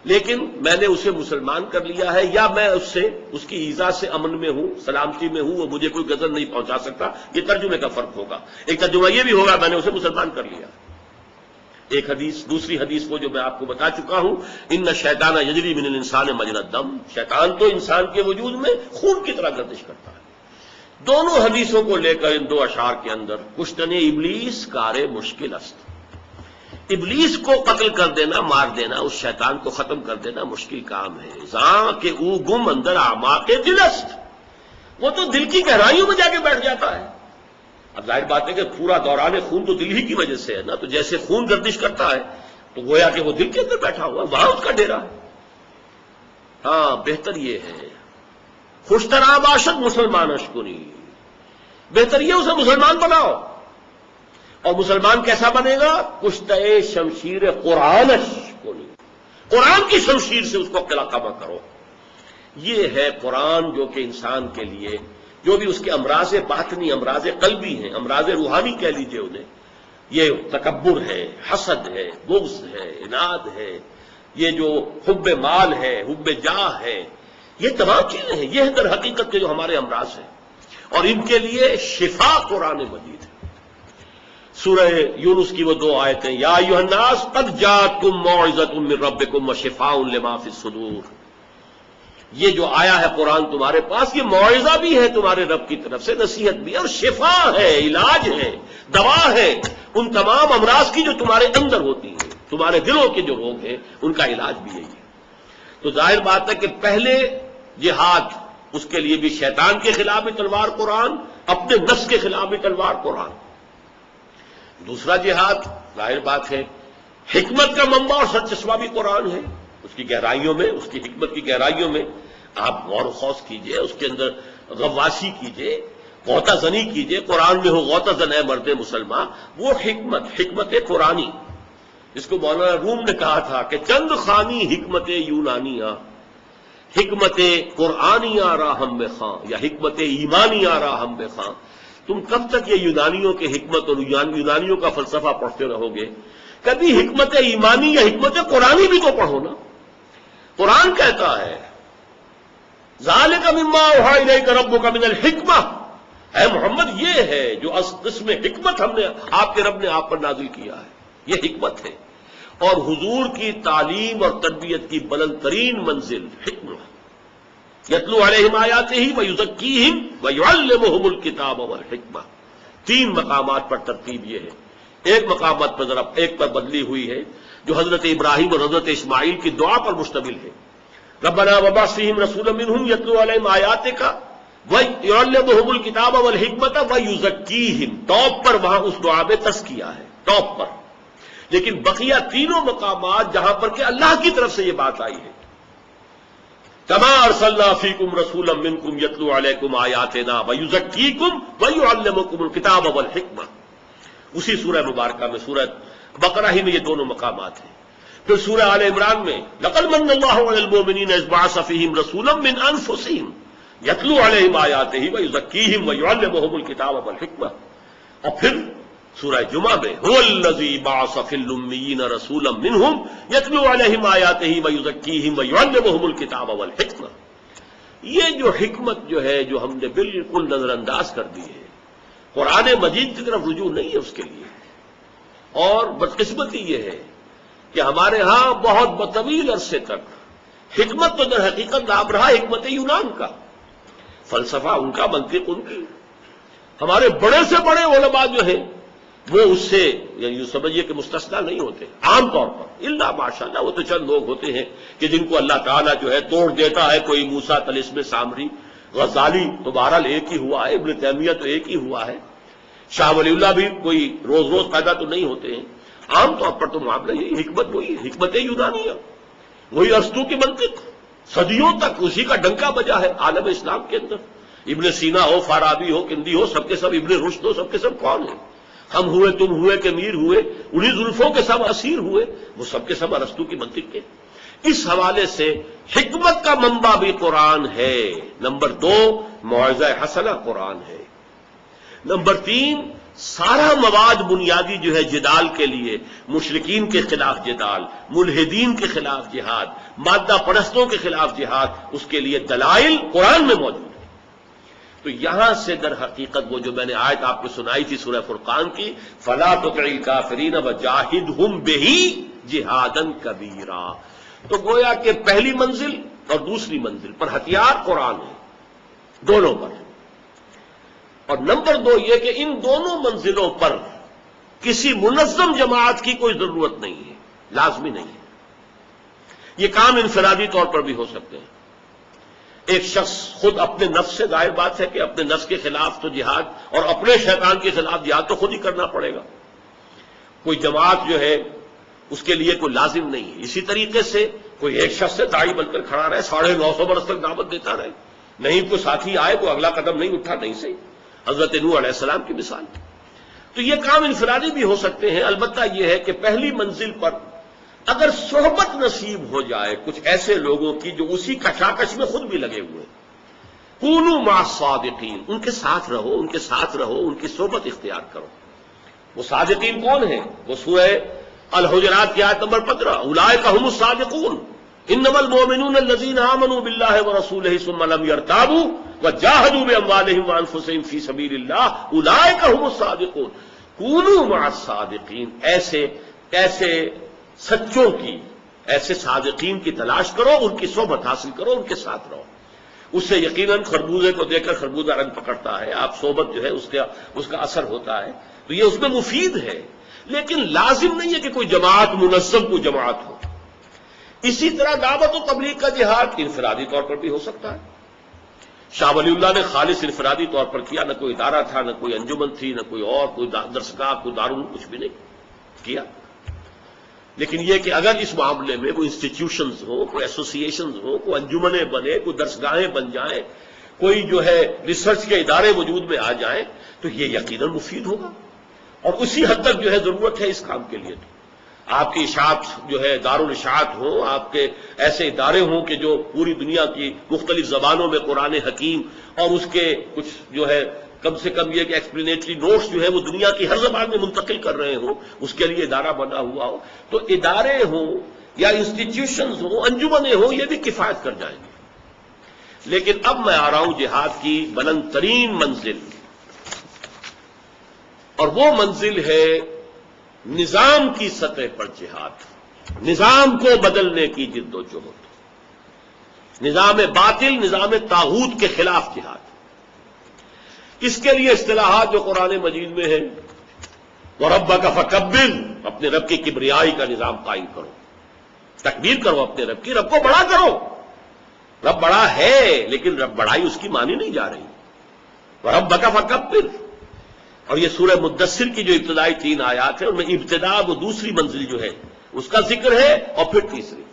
لیکن میں نے اسے مسلمان کر لیا ہے، یا میں اس کی ایذا سے امن میں ہوں، سلامتی میں ہوں، وہ مجھے کوئی غضب نہیں پہنچا سکتا. یہ ترجمے کا فرق ہوگا. ایک ترجمہ یہ بھی ہوگا میں نے اسے مسلمان کر لیا. ایک حدیث، دوسری حدیث کو جو میں آپ کو بتا چکا ہوں، ان الشیطان یجری من الانسان مجری الدم، شیطان تو انسان کے وجود میں خون کی طرح گردش کرتا ہے. دونوں حدیثوں کو لے کر ان 2 اشعار کے اندر کشتن ابلیس کار مشکل است. ابلیس کو قتل کر دینا، مار دینا، اس شیطان کو ختم کر دینا مشکل کام ہے. زاں کہ او گم اندر اعماق دل است، وہ تو دل کی گہرائیوں میں جا کے بیٹھ جاتا ہے. اب ظاہر بات ہے کہ پورا دوران خون تو دل ہی کی وجہ سے ہے نا، تو جیسے خون گردش کرتا ہے تو گویا کہ وہ دل کے اندر بیٹھا ہوا، وہاں اس کا ڈیرا ہے. ہاں بہتر یہ ہے خوشترا باشد مسلمان اشکری، بہتر یہ اسے مسلمان بناؤ. اور مسلمان کیسا بنے گا؟ کشتہ شمشیر قرآن اشکری، قرآن کی شمشیر سے اس کو قلع کما کرو. یہ ہے قرآن جو کہ انسان کے لیے جو بھی اس کے امراض باطنی، امراض قلبی ہیں، امراض روحانی کہہ لیجئے انہیں، یہ تکبر ہے، حسد ہے، بغض ہے، عناد ہے، یہ جو حب مال ہے، حب جاہ ہے، یہ تمام چیزیں ہیں. یہ ہے در حقیقت کے جو ہمارے امراض ہیں، اور ان کے لیے شفا قرآن مجید ہے. سورہ یونس کی وہ 2 آیتیں، یا ایھا الناس قد جاءتکم موعظۃ من ربکم وشفاء لما فی الصدور. یہ جو آیا ہے قرآن تمہارے پاس، یہ موعظہ بھی ہے تمہارے رب کی طرف سے، نصیحت بھی ہے، اور شفا ہے، علاج ہے، دوا ہے ان تمام امراض کی جو تمہارے اندر ہوتی ہیں. تمہارے دلوں کے جو روگ ہیں ان کا علاج بھی یہی ہے. تو ظاہر بات ہے کہ پہلے جہاد، اس کے لیے بھی شیطان کے خلاف بھی تلوار قرآن، اپنے نفس کے خلاف بھی تلوار قرآن. دوسرا جہاد ظاہر بات ہے حکمت کا منبع اور سرچشمہ بھی قرآن ہے. اس کی گہرائیوں میں، اس کی حکمت کی گہرائیوں میں آپ غور و خوض کیجئے، اس کے اندر غواصی کیجئے، غوطہ زنی کیجئے. قرآن میں ہو غوطہ زن اے مرد مسلمان، وہ حکمت قرآنی جس کو مولانا روم نے کہا تھا کہ چند خانی حکمت یونانیہ، حکمت قرآنیہ را ہم بے خاں، یا حکمت ایمانیہ را ہم بے خاں. تم کب تک یہ یونانیوں کے حکمت اور یونانیوں کا فلسفہ پڑھتے رہو گے؟ کبھی حکمت ایمانی یا حکمت قرآنی بھی تو پڑھو نا۔ قرآن کہتا ہے ذالک مما اوحی الیک ربک من الحکمہ، اے محمد یہ ہے جو قسم حکمت ہم نے آپ کے رب نے آپ پر نازل کیا ہے، یہ حکمت ہے۔ اور حضور کی تعلیم اور تربیت کی بلند ترین منزل حکمت، یتلو علیہم آیاتہ ویزکیہم ویعلمہم الکتاب والحکمہ۔ 3 مقامات پر ترتیب یہ ہے۔ ایک مقامات پر ذرا ایک پر بدلی ہوئی ہے جو حضرت ابراہیم اور حضرت اسماعیل کی دعا پر مشتمل ہے، ربنا وابعث فیہم رسولا منہم یتلو علیہم آیاتک ویعلمہم الکتاب والحکمۃ ویزکیہم۔ ٹاپ پر وہاں اس دعا میں تزکیہ ہے، ٹاپ پر۔ لیکن بقیہ تینوں مقامات جہاں پر کہ اللہ کی طرف سے یہ بات آئی ہے، کما ارسلنا فیکم رسولا منکم یتلو علیکم آیاتنا ویزکیکم ویعلمکم الکتاب والحکمہ، اسی سورہ مبارکہ میں، سورہ بقرہ ہی میں یہ دونوں مقامات ہیں۔ پھر سورہ آل عمران میں لقد من اللہ علی المؤمنین اذ بعث فیہم رسولا من انفسہم یتلو علیہم آیاتہ ویزکیہم ویعلمہم الکتاب والحکمہ۔ اور پھر سورہ جمعہ میں هو الذی بعث فی الامیین رسولا منہم یتلو علیہم آیاتہ ویزکیہم ویعلمہم الکتاب والحکمہ۔ یہ جو حکمت جو ہے جو ہم نے بالکل نظر انداز کر دی ہے، قرآن مجید کی طرف رجوع نہیں ہے اس کے لیے۔ اور بدقسمتی یہ ہے کہ ہمارے ہاں بہت بطویل عرصے تک حکمت تو در حقیقت نام رہا حکمت یونان کا، فلسفہ ان کا، منطق ان کی۔ ہمارے بڑے سے بڑے علماء جو ہیں وہ اس سے یعنی یوں سمجھیے کہ مستثنا نہیں ہوتے عام طور پر، الا ماشاءاللہ وہ تو چند لوگ ہوتے ہیں کہ جن کو اللہ تعالیٰ جو ہے توڑ دیتا ہے، کوئی موسیٰ طلسم سامری، غزالی تو بہرحال ایک ہی ہوا ہے، ابن تیمیہ تو ایک ہی ہوا ہے، شاہ ولی اللہ بھی کوئی روز روز پیدا تو نہیں ہوتے ہیں۔ عام طور پر تو معاملہ یہی، حکمت وہی ہے، حکمت یونانیہ، وہی ارسطو کی منطق، صدیوں تک اسی کا ڈنکا بجا ہے عالم اسلام کے اندر۔ ابن سینا ہو، فارابی ہو، کندی ہو، سب کے سب، ابن رشد ہو، سب کے سب کون ہیں؟ ہم ہوئے، تم ہوئے کہ میر ہوئے، انہی زلفوں کے سب اسیر ہوئے، وہ سب کے سب ارسطو کی منطق کے۔ اس حوالے سے حکمت کا منبع بھی قرآن ہے۔ نمبر 2 موعظہ حسنہ قرآن ہے۔ نمبر 3 سارا مواد بنیادی جو ہے جدال کے لیے، مشرکین کے خلاف جدال، ملحدین کے خلاف جہاد، مادہ پرستوں کے خلاف جہاد، اس کے لیے دلائل قرآن میں موجود ہیں۔ تو یہاں سے در حقیقت وہ جو میں نے آیت آپ کو سنائی تھی سورہ فرقان کی، فَلَا تُطِعِ الْكَافِرِينَ وَجَاهِدْهُمْ بِهِ جِهَادًا كَبِيرًا۔ تو گویا کہ پہلی منزل اور دوسری منزل پر ہتھیار قرآن ہے، دونوں پر۔ اور نمبر 2 یہ کہ ان دونوں منزلوں پر کسی منظم جماعت کی کوئی ضرورت نہیں ہے، لازمی نہیں ہے۔ یہ کام انفرادی طور پر بھی ہو سکتے ہیں۔ ایک شخص خود اپنے نفس سے، ظاہر بات ہے کہ اپنے نفس کے خلاف تو جہاد اور اپنے شیطان کے خلاف جہاد تو خود ہی کرنا پڑے گا، کوئی جماعت جو ہے اس کے لیے کوئی لازم نہیں ہے۔ اسی طریقے سے کوئی ایک شخص سے داعی بن کر کھڑا رہے، 950 برس تک دعوت دیتا رہے، نہیں کوئی ساتھی آئے، کوئی اگلا قدم نہیں اٹھا، نہیں صحیح۔ حضرت نوح علیہ السلام کی مثال۔ تو یہ کام انفرادی بھی ہو سکتے ہیں، البتہ یہ ہے کہ پہلی منزل پر اگر صحبت نصیب ہو جائے کچھ ایسے لوگوں کی جو اسی کشاکش میں خود بھی لگے ہوئے، کونوا مع الصادقین، ان کے ساتھ رہو، ان کے ساتھ رہو، ان کی صحبت اختیار کرو۔ وہ صادقین کون ہیں؟ وہ سورہ الحجرات کی آیت نمبر 15، اولئک هم الصادقون انما المؤمنون الذين آمنوا بالله ورسوله ثم لم يرتابوا وجاهدوا باموالهم وانفسهم في سبيل الله اولئک هم الصادقون۔ کونوا مع الصادقین، ایسے سچوں کی، ایسے صادقین کی تلاش کرو، ان کی صحبت حاصل کرو، ان کے ساتھ رہو۔ اس سے یقیناً خربوزے کو دیکھ کر خربوزہ رنگ پکڑتا ہے، آپ صحبت جو ہے اس کا اثر ہوتا ہے، تو یہ اس میں مفید ہے، لیکن لازم نہیں ہے کہ کوئی جماعت منظم کوئی جماعت ہو۔ اسی طرح دعوت و تبلیغ کا جہاد انفرادی طور پر بھی ہو سکتا ہے۔ شاہ ولی اللہ نے خالص انفرادی طور پر کیا، نہ کوئی ادارہ تھا، نہ کوئی انجمن تھی، نہ کوئی اور کوئی درسگاہ، کوئی دارالعلوم، کچھ بھی نہیں کیا۔ لیکن یہ کہ اگر اس معاملے میں کوئی انسٹیٹیوشنز ہوں، کوئی ایسوسیشنز ہوں، کوئی انجمنیں بنے، کوئی درسگاہیں بن جائیں، کوئی جو ہے ریسرچ کے ادارے وجود میں آ جائیں، تو یہ یقیناً مفید ہوگا، اور اسی حد تک جو ہے ضرورت ہے اس کام کے لیے۔ تو آپ کی اشاعت جو ہے دارالاشاعت ہوں، آپ کے ایسے ادارے ہوں کہ جو پوری دنیا کی مختلف زبانوں میں قرآن حکیم اور اس کے کچھ جو ہے کم سے کم یہ کہ ایکسپلینیٹری نوٹس جو ہے وہ دنیا کی ہر زبان میں منتقل کر رہے ہوں، اس کے لیے ادارہ بنا ہوا ہو، تو ادارے ہوں یا انسٹیٹیوشنز ہوں، انجمنیں ہوں، یہ بھی کفایت کر جائیں گے۔ لیکن اب میں آ رہا ہوں جہاد کی بلند ترین منزل، اور وہ منزل ہے نظام کی سطح پر جہاد، نظام کو بدلنے کی جد و جہد، نظام باطل، نظام طاغوت کے خلاف جہاد۔ اس کے لیے اصطلاحات جو قرآن مجید میں ہیں، وَرَبَّكَ فَكَبِّرْ، اپنے رب کی کبریائی کا نظام قائم کرو، تکبیر کرو اپنے رب کی، رب کو بڑا کرو۔ رب بڑا ہے لیکن رب بڑائی اس کی مانی نہیں جا رہی۔ وَرَبَّكَ فَكَبِّرْ، اور یہ سورہ مدثر کی جو ابتدائی 3 آیات ہیں ان میں ابتدا وہ دوسری منزل جو ہے اس کا ذکر ہے، اور پھر تیسری،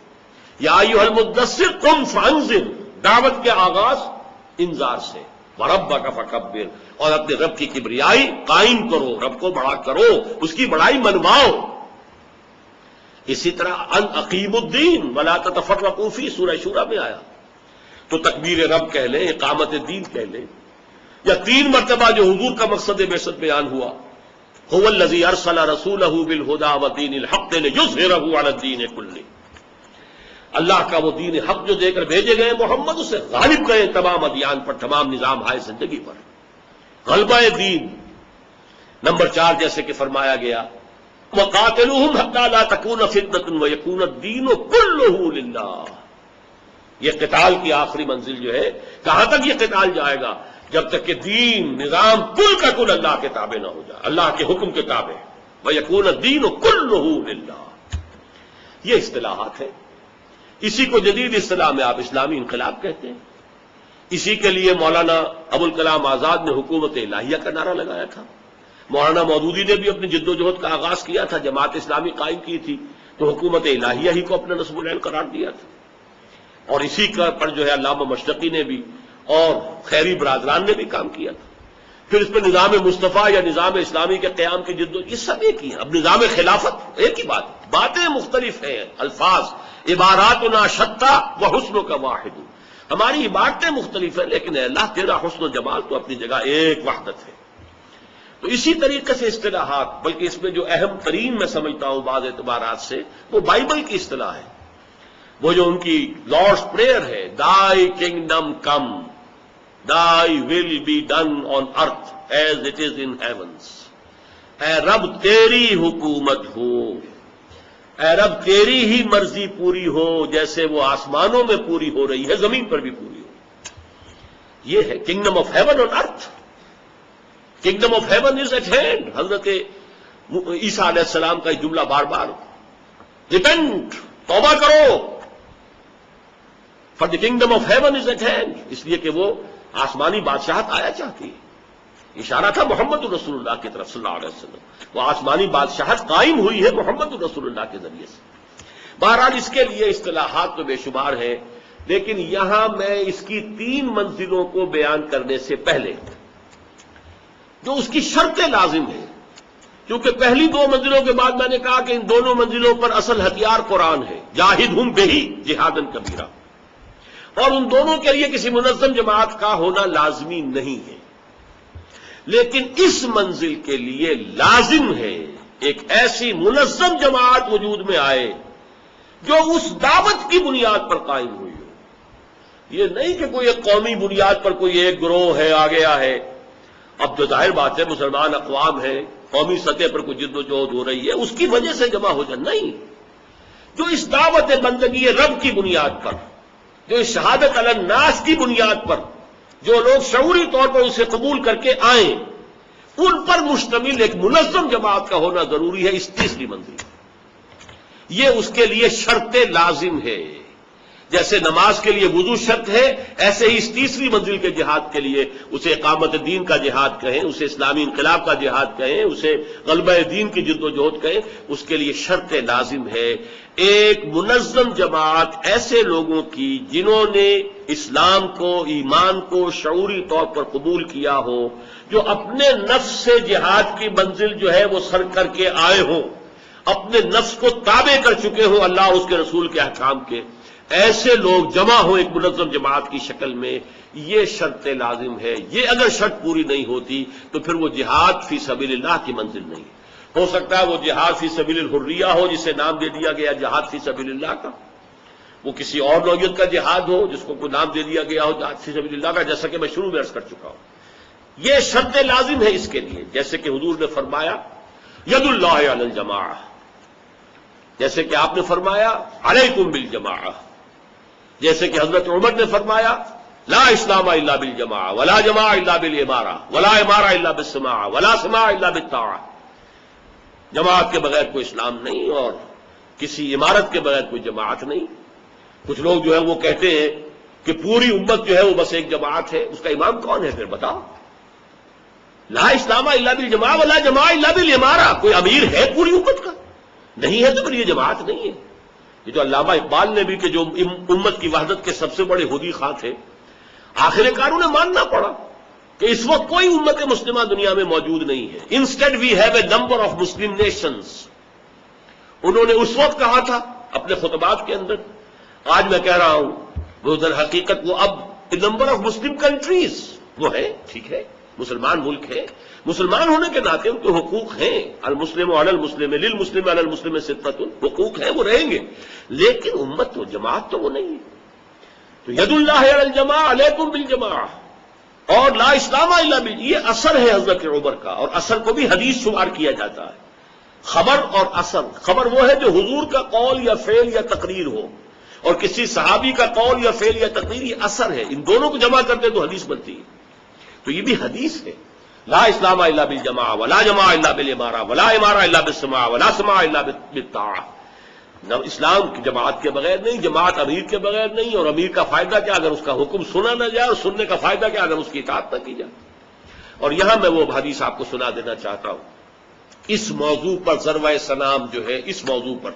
یا ایھا المدثر قم فانذر، دعوت کے آغاز انذار سے، وَرَبَّكَ فَكَبِّرْ، اور اپنے رب کی کبریائی قائم کرو، رب کو بڑا کرو، اس کی بڑائی منواؤ۔ اسی طرح ان اقیموا الدین ولا تتفرقوا فیہ، سورہ شورى میں آیا، تو تکبیر رب کہہ لیں، اقامت دین کہہ لیں، یا 3 مرتبہ جو حضور کا مقصد بعثت بیان ہوا، هو الذی ارسل رسولہ بالہدی ودین الحق لیظہرہ علی الدین کلہ، اللہ کا وہ دین حق جو دے کر بھیجے گئے محمد، اسے غالب کریں تمام ادیان پر، تمام نظام ہائے زندگی پر، غلبہ دین۔ نمبر 4 جیسے کہ فرمایا گیا وَقَاتِلُوهُمْ حَتَّى لَا تَكُونَ فِتْنَةٌ وَيَكُونَ الدِّينُ كُلُّهُ لِلَّهِ۔ یہ قتال کی آخری منزل جو ہے، کہاں تک یہ قتال جائے گا؟ جب تک کہ دین، نظام کل کا کل اللہ کے تابع نہ ہو جائے، اللہ کے حکم کے تابع، وَيَكُونَ الدِّينُ كُلُّهُ لِلَّهِ۔ یہ اصطلاحات ہیں، اسی کو جدید اصطلاح میں آپ اسلامی انقلاب کہتے ہیں۔ اسی کے لیے مولانا ابوالکلام آزاد نے حکومت الہیہ کا نعرہ لگایا تھا، مولانا مودودی نے بھی اپنی جد و جہد کا آغاز کیا تھا، جماعت اسلامی قائم کی تھی تو حکومت الہیہ ہی کو اپنا نصب العین قرار دیا تھا، اور اسی کا پر جو ہے علامہ مشرقی نے بھی اور خیری برادران نے بھی کام کیا تھا۔ پھر اس پہ نظام مصطفیٰ یا نظام اسلامی کے قیام کی جد و یہ سب ایک ہی ہے۔ اب نظام خلافت ایک ہی بات ہے، باتیں مختلف ہیں، الفاظ، عباراتنا شتیٰ وحسنک واحد، ہماری عبارتیں مختلف ہیں لیکن اے اللہ تیرا حسن و جمال تو اپنی جگہ ایک وحدت ہے۔ تو اسی طریقے سے اصطلاحات، بلکہ اس میں جو اہم ترین میں سمجھتا ہوں بعض اعتبارات سے، وہ بائبل کی اصطلاح ہے، وہ جو ان کی لارڈس پریئر ہے، Thy kingdom come, Thy will be done on earth as it is in heavens۔ اے رب تیری حکومت ہو، اے رب تیری ہی مرضی پوری ہو، جیسے وہ آسمانوں میں پوری ہو رہی ہے زمین پر بھی پوری ہو۔ یہ ہے kingdom of heaven on earth. Kingdom of heaven is at hand. Hazrat Isa علیہ السلام کا یہ جملہ بار بار، ریپینٹ، توبہ کرو، for the kingdom of heaven is at hand, اس لیے کہ وہ آسمانی بادشاہت آیا چاہتی ہے۔ اشارہ تھا محمد رسول اللہ کی طرف صلی اللہ علیہ وسلم، وہ آسمانی بادشاہت قائم ہوئی ہے محمد رسول اللہ کے ذریعے سے۔ بہرحال اس کے لیے اصطلاحات تو بے شمار ہیں، لیکن یہاں میں اس کی 3 منزلوں کو بیان کرنے سے پہلے جو اس کی شرطیں لازم ہیں، کیونکہ پہلی 2 منزلوں کے بعد میں نے کہا کہ ان دونوں منزلوں پر اصل ہتھیار قرآن ہے، جاہدہم بہ جہادا کبیرا، اور ان دونوں کے لیے کسی منظم جماعت کا ہونا لازمی نہیں ہے، لیکن اس منزل کے لیے لازم ہے ایک ایسی منظم جماعت وجود میں آئے جو اس دعوت کی بنیاد پر قائم ہوئی ہو۔ یہ نہیں کہ کوئی ایک قومی بنیاد پر کوئی ایک گروہ ہے آ گیا ہے، اب تو ظاہر بات ہے مسلمان اقوام ہیں، قومی سطح پر کوئی جد و جہد ہو رہی ہے، اس کی وجہ سے جمع ہو جائے، نہیں، جو اس دعوت بندگی رب کی بنیاد پر، جو اس شہادت علی الناس کی بنیاد پر جو لوگ شعوری طور پر اسے قبول کر کے آئیں، ان پر مشتمل ایک منظم جماعت کا ہونا ضروری ہے۔ اس تیسری منزل یہ اس کے لیے شرط لازم ہے، جیسے نماز کے لیے وضو شرط ہے، ایسے ہی اس تیسری منزل کے جہاد کے لیے اسے اقامت دین کا جہاد کہیں، اسے اسلامی انقلاب کا جہاد کہیں، اسے غلبہ دین کی جد و جہد کہیں، اس کے لیے شرط لازم ہے ایک منظم جماعت ایسے لوگوں کی جنہوں نے اسلام کو، ایمان کو شعوری طور پر قبول کیا ہو، جو اپنے نفس سے جہاد کی منزل جو ہے وہ سر کر کے آئے ہوں، اپنے نفس کو تابع کر چکے ہوں اللہ اس کے رسول کے احکام کے، ایسے لوگ جمع ہوں ایک منظم جماعت کی شکل میں، یہ شرط لازم ہے. یہ اگر شرط پوری نہیں ہوتی تو پھر وہ جہاد فی سبیل اللہ کی منزل نہیں. ہو سکتا ہے وہ جہاد فی سبیل الحریہ ہو جسے نام دے دیا گیا جہاد فی سبیل اللہ کا، وہ کسی اور نوعیت کا جہاد ہو جس کو کوئی نام دے دیا گیا ہو جہاد فی سبیل اللہ کا، جیسا کہ میں شروع میں عرض کر چکا ہوں. یہ شرط لازم ہے اس کے لیے، جیسے کہ حضور نے فرمایا ید اللہ علی الجماعہ، جیسے کہ آپ نے فرمایا علیکم بالجماعہ، جیسے کہ حضرت عمر نے فرمایا لا اسلام الا بالجماعہ ولا جماعہ الا بالامارہ ولا امارہ الا بالسماع ولا سماع الا بالطاعہ. جماعت کے بغیر کوئی اسلام نہیں اور کسی عمارت کے بغیر کوئی جماعت نہیں. کچھ لوگ جو ہے وہ کہتے ہیں کہ پوری امت جو ہے وہ بس ایک جماعت ہے. اس کا امام کون ہے پھر بتاؤ؟ لا اسلام الا بالجماعہ ولا جماعہ الا بالامارہ. کوئی امیر ہے پوری امت کا؟ نہیں ہے تو پھر یہ جماعت نہیں ہے. یہ تو علامہ اقبال نے بھی کہ جو امت کی وحدت کے سب سے بڑے حدی خواہ تھے، آخر کار انہیں ماننا پڑا کہ اس وقت کوئی امت مسلمہ دنیا میں موجود نہیں ہے. Instead we have a number of Muslim nations. انہوں نے اس وقت کہا تھا اپنے خطبات کے اندر، آج میں کہہ رہا ہوں وہ در حقیقت وہ اب نمبر آف مسلم کنٹریز وہ ہے. ٹھیک ہے، مسلمان ملک ہے، مسلمان ہونے کے ناطے ان کے حقوق ہیں. المسلم علی المسلم للمسلم علی المسلم ستۃ، حقوق ہیں، وہ رہیں گے. لیکن امت تو جماعت تو وہ نہیں ہے. تو ید اللہ علی الجماعہ علیکم بالجماعہ اور لا اسلام الا بالجماعہ، یہ اثر ہے حضرت عمر کا. اور اثر کو بھی حدیث شمار کیا جاتا ہے. خبر اور اثر، خبر وہ ہے جو حضور کا قول یا فعل یا تقریر ہو، اور کسی صحابی کا قول یا فعل یا تقریر یہ اثر ہے. ان دونوں کو جمع کرتے تو حدیث بنتی ہے. تو یہ بھی حدیث ہے. لا اسلام الا بالجماعہ ولا جماعہ الا بالامارہ ولا امارہ الا بالسماع ولا سماع الا بالطاعہ. اسلام کی جماعت کے بغیر نہیں، جماعت امیر کے بغیر نہیں. اور امیر کا فائدہ کیا اگر اس کا حکم سنا نہ جائے، اور سننے کا فائدہ کیا اگر اس کی اطاعت نہ کی جائے. اور یہاں میں وہ حدیث آپ کو سنا دینا چاہتا ہوں اس موضوع پر. ذروہ سنام جو ہے اس موضوع پر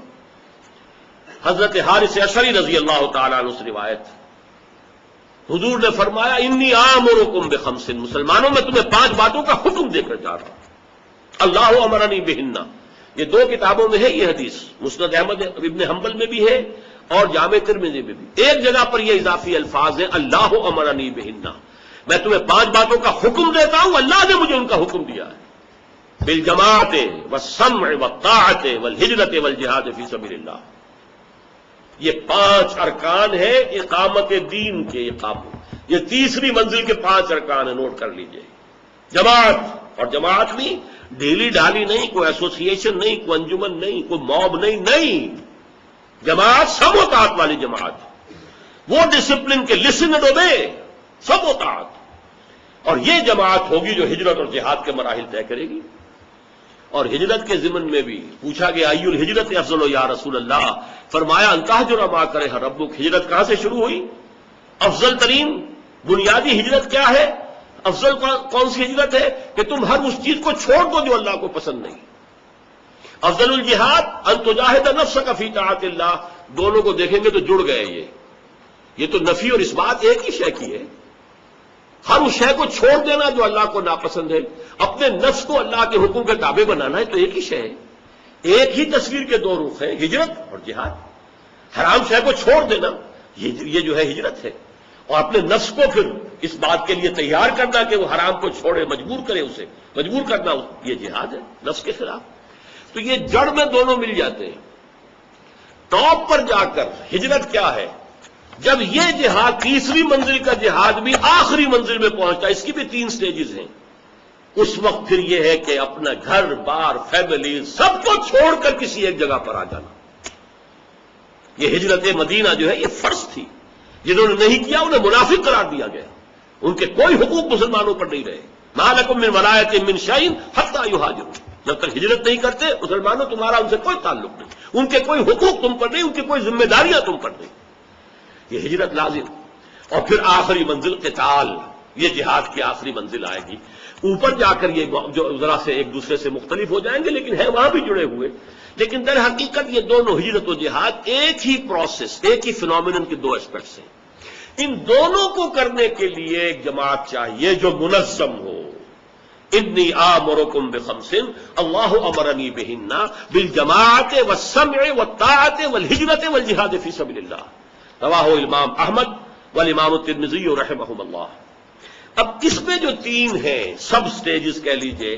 حضرت حارث اشعری رضی اللہ تعالیٰ عنہ سے روایت، حضور نے فرمایا انی آمرکم بخمس، مسلمانوں میں تمہیں 5 باتوں کا حکم دے کر جا رہا ہوں. اللہ امرنی بہن، یہ 2 کتابوں میں ہے یہ حدیث، مسند احمد ابن حنبل میں بھی ہے اور جامع ترمذی میں بھی. ایک جگہ پر یہ اضافی الفاظ ہیں اللہ امرنی بہن، میں تمہیں 5 باتوں کا حکم دیتا ہوں، اللہ نے مجھے ان کا حکم دیا ہے. بالجماعت والسمع والطاعت والہجرت والجہاد فی سبیل اللہ. یہ 5 ارکان ہیں اقامت دین کے. یہ تیسری منزل کے 5 ارکان ہیں، نوٹ کر لیجئے. جماعت، اور جماعت بھی ڈھیلی ڈھالی نہیں، کوئی ایسوسی ایشن نہیں، کوئی انجمن نہیں، کوئی موب نہیں. نہیں، جماعت سب اطاعت والی جماعت، وہ ڈسپلن کے لسن اینڈ اوبے، سب اطاعت. اور یہ جماعت ہوگی جو ہجرت اور جہاد کے مراحل طے کرے گی. اور ہجرت کے ضمن میں بھی پوچھا گیا ای الہجرت افضل یا رسول اللہ، فرمایا ان تہجر ما کرہ ربک. ہجرت کہاں سے شروع ہوئی؟ افضل ترین بنیادی ہجرت کیا ہے؟ افضل کون سی ہجرت ہے؟ کہ تم ہر اس چیز کو چھوڑ دو جو اللہ کو پسند نہیں. افضل الجہاد ان تجاہد نفسک فی طاعت اللہ. دونوں کو دیکھیں گے تو جڑ گئے. یہ تو نفی اور اثبات ایک ہی شے کی ہے. ہر اس شے کو چھوڑ دینا جو اللہ کو ناپسند ہے، اپنے نفس کو اللہ کے حکم کے تابع بنانا ہے، تو ایک ہی شے ہے. ایک ہی تصویر کے 2 رخ ہیں، ہجرت اور جہاد. حرام شے کو چھوڑ دینا یہ جو ہے ہجرت ہے، اور اپنے نفس کو پھر اس بات کے لیے تیار کرنا کہ وہ حرام کو چھوڑے، مجبور کرے، اسے مجبور کرنا، یہ جہاد ہے نفس کے خلاف. تو یہ جڑ میں دونوں مل جاتے ہیں. ٹاپ پر جا کر ہجرت کیا ہے؟ جب یہ جہاد تیسری منزل کا جہاد بھی آخری منزل میں پہنچتا ہے، اس کی بھی 3 سٹیجز ہیں، اس وقت پھر یہ ہے کہ اپنا گھر بار فیملی سب کو چھوڑ کر کسی ایک جگہ پر آ جانا. یہ ہجرت مدینہ جو ہے یہ فرض تھی. جنہوں نے نہیں کیا انہیں منافق قرار دیا گیا. ان کے کوئی حقوق مسلمانوں پر نہیں رہے. ما لکم من ولایۃ من شیء حتی یہاجروا. جب تک ہجرت نہیں کرتے مسلمانوں تمہارا ان سے کوئی تعلق نہیں، ان کے کوئی حقوق تم پر نہیں، ان کی کوئی ذمہ داریاں تم پر نہیں. یہ ہجرت لازم. اور پھر آخری منزل قتال، یہ جہاد کی آخری منزل آئے گی. اوپر جا کر یہ جو ذرا سے ایک دوسرے سے مختلف ہو جائیں گے لیکن ہے وہاں بھی جڑے ہوئے. لیکن در حقیقت یہ دونوں ہجرت و جہاد ایک ہی پروسیس، ایک ہی فینومینن کے 2 اسپیکٹس ہیں. ان دونوں کو کرنے کے لیے ایک جماعت چاہیے جو منظم ہو. انی آمرکم بخمس اللہ امرنی بہن بالجماعت والسمع والطاعت والہجرت والجہاد فی سبیل اللہ. رواہ امام احمد والامام الترمذی رحمہم اللہ۔ اب اس میں جو تین ہیں سب سٹیجز کہہ لیجئے،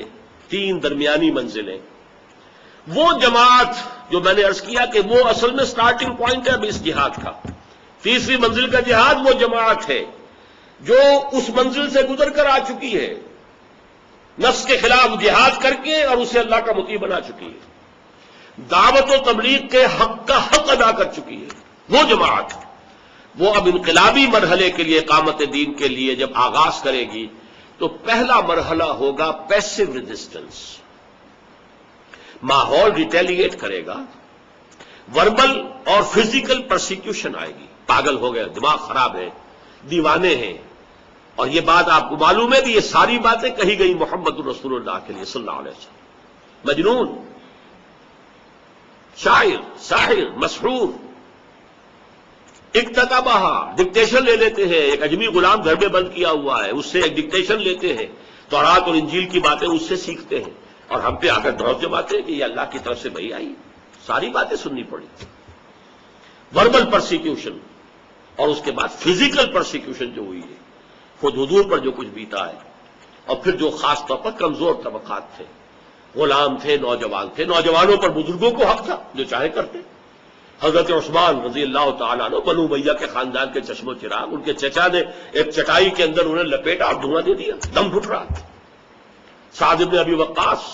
تین درمیانی منزلیں، وہ جماعت جو میں نے عرض کیا کہ وہ اصل میں سٹارٹنگ پوائنٹ ہے اب اس جہاد کا، تیسری منزل کا جہاد وہ جماعت ہے جو اس منزل سے گزر کر آ چکی ہے، نفس کے خلاف جہاد کر کے اور اسے اللہ کا مطیع بنا چکی ہے، دعوت و تبلیغ کے حق کا حق ادا کر چکی ہے۔ وہ جماعت وہ اب انقلابی مرحلے کے لیے، اقامت دین کے لیے جب آغاز کرے گی تو پہلا مرحلہ ہوگا پیسو ریزسٹنس، ماحول ریٹیلیٹ کرے گا، وربل اور فزیکل پرسیکیوشن آئے گی، پاگل ہو گئے، دماغ خراب ہے، دیوانے ہیں، اور یہ بات آپ کو معلوم ہے کہ یہ ساری باتیں کہی گئی محمد الرسول اللہ کے لیے صلی اللہ علیہ وسلم۔ مجنون، شاعر، ساحر، مسحور، اقتدابہ، ڈکٹیشن لے لیتے ہیں، ایک اجمی غلام گھر میں بند کیا ہوا ہے، اس سے ایک ڈکٹیشن لیتے ہیں، تورات اور انجیل کی باتیں اس سے سیکھتے ہیں، اور ہم پہ آ کر ڈھونس جماتے ہیں کہ یہ اللہ کی طرف سے وحی آئی، ساری باتیں سننی پڑی۔ وربل پرسیکیوشن اور اس کے بعد فزیکل پرسیکیوشن جو ہوئی ہے، خود حضور پر جو کچھ بیتا ہے، اور پھر جو خاص طور پر کمزور طبقات تھے، غلام تھے، نوجوان تھے، نوجوانوں پر بزرگوں کو حق تھا جو چاہے کرتے۔ حضرت عثمان رضی اللہ تعالیٰ عنہ بنو امیہ کے خاندان کے چشم و چراغ، ان کے چچا نے ایک چٹائی کے اندر انہیں لپیٹا اور دھواں دے دیا، دم گھٹ رہا تھا۔ سعد بن ابی وقاص،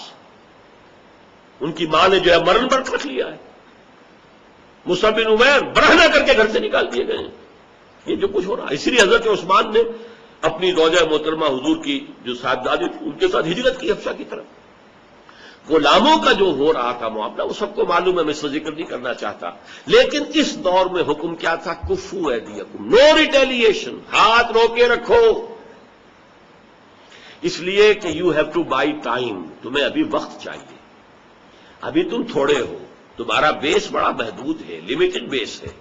ان کی ماں نے جو ہے مرن پر رکھ لیا ہے۔ مصعب بن عمیر برہنہ کر کے گھر سے نکال دیے گئے ہیں۔ یہ جو کچھ ہو رہا ہے، اسی لیے حضرت عثمان نے اپنی زوجہ محترمہ حضور کی جو صاحبزادی تھی ان کے ساتھ ہجرت کی حبشہ کی طرف۔ غلاموں کا جو ہو رہا تھا معاملہ وہ سب کو معلوم ہے، میں اس کا ذکر نہیں کرنا چاہتا، لیکن اس دور میں حکم کیا تھا؟ کفو ایدیکم، نو ریٹیلیشن، ہاتھ روکے رکھو، اس لیے کہ you have to buy time, تمہیں ابھی وقت چاہیے، ابھی تم تھوڑے ہو، تمہارا بیس بڑا محدود ہے، لمیٹڈ بیس ہے،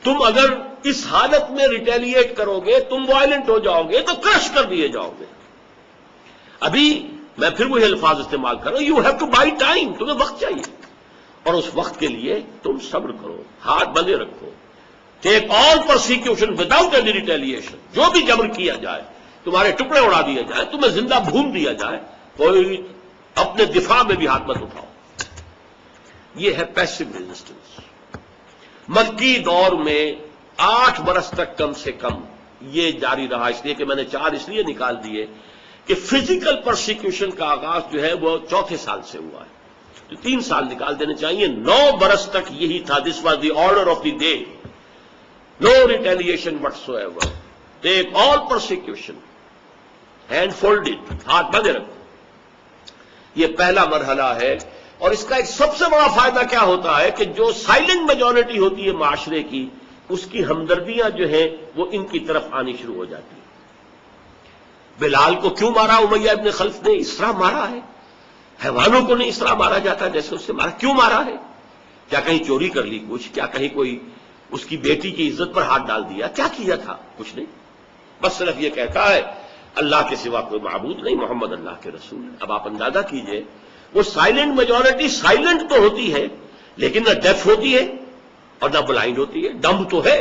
تم اگر اس حالت میں ریٹیلیٹ کرو گے، تم وائلنٹ ہو جاؤ گے تو کرش کر دیے جاؤ گے۔ ابھی میں پھر وہی الفاظ استعمال کر رہا ہوں، you have to buy time, تمہیں وقت چاہیے، اور اس وقت کے لیے تم صبر کرو، ہاتھ بندے رکھو، ٹیک all persecution without any retaliation, جو بھی جبر کیا جائے، تمہارے ٹکڑے اڑا دیے جائے، تمہیں زندہ بھون دیا جائے، کوئی اپنے دفاع میں بھی ہاتھ مت اٹھاؤ۔ یہ ہے پیسو ریزسٹنس۔ مکی دور میں 8 برس تک کم سے کم یہ جاری رہا، اس لیے کہ میں نے 4 اس لیے نکال دیے کہ فزیکل پرسیکیوشن کا آغاز جو ہے وہ 4تھے سال سے ہوا ہے، تو 3 سال نکال دینے چاہیے۔ 9 برس تک یہی تھا، this was the order of the day, no retaliation whatsoever, take all persecution, hand folded, ہاتھ بندے رکھو۔ یہ پہلا مرحلہ ہے، اور اس کا ایک سب سے بڑا فائدہ کیا ہوتا ہے کہ جو سائلنٹ میجورٹی ہوتی ہے معاشرے کی، اس کی ہمدردیاں جو ہیں وہ ان کی طرف آنی شروع ہو جاتی ہیں۔ بلال کو کیوں مارا امیہ ابن خلف نے؟ اس طرح مارا ہے، حیوانوں کو نہیں اس طرح مارا جاتا جیسے اس سے مارا، کیوں مارا ہے؟ کیا کہیں چوری کر لی کچھ؟ کیا کہیں کوئی اس کی بیٹی کی عزت پر ہاتھ ڈال دیا؟ کیا کیا تھا؟ کچھ نہیں، بس صرف یہ کہتا ہے اللہ کے سوا کوئی معبود نہیں، محمد اللہ کے رسول ہیں۔ اب آپ اندازہ کیجئے، وہ سائلنٹ میجورٹی سائلنٹ تو ہوتی ہے لیکن نہ ڈیف ہوتی ہے اور نہ بلائنڈ ہوتی ہے، ڈمب تو ہے،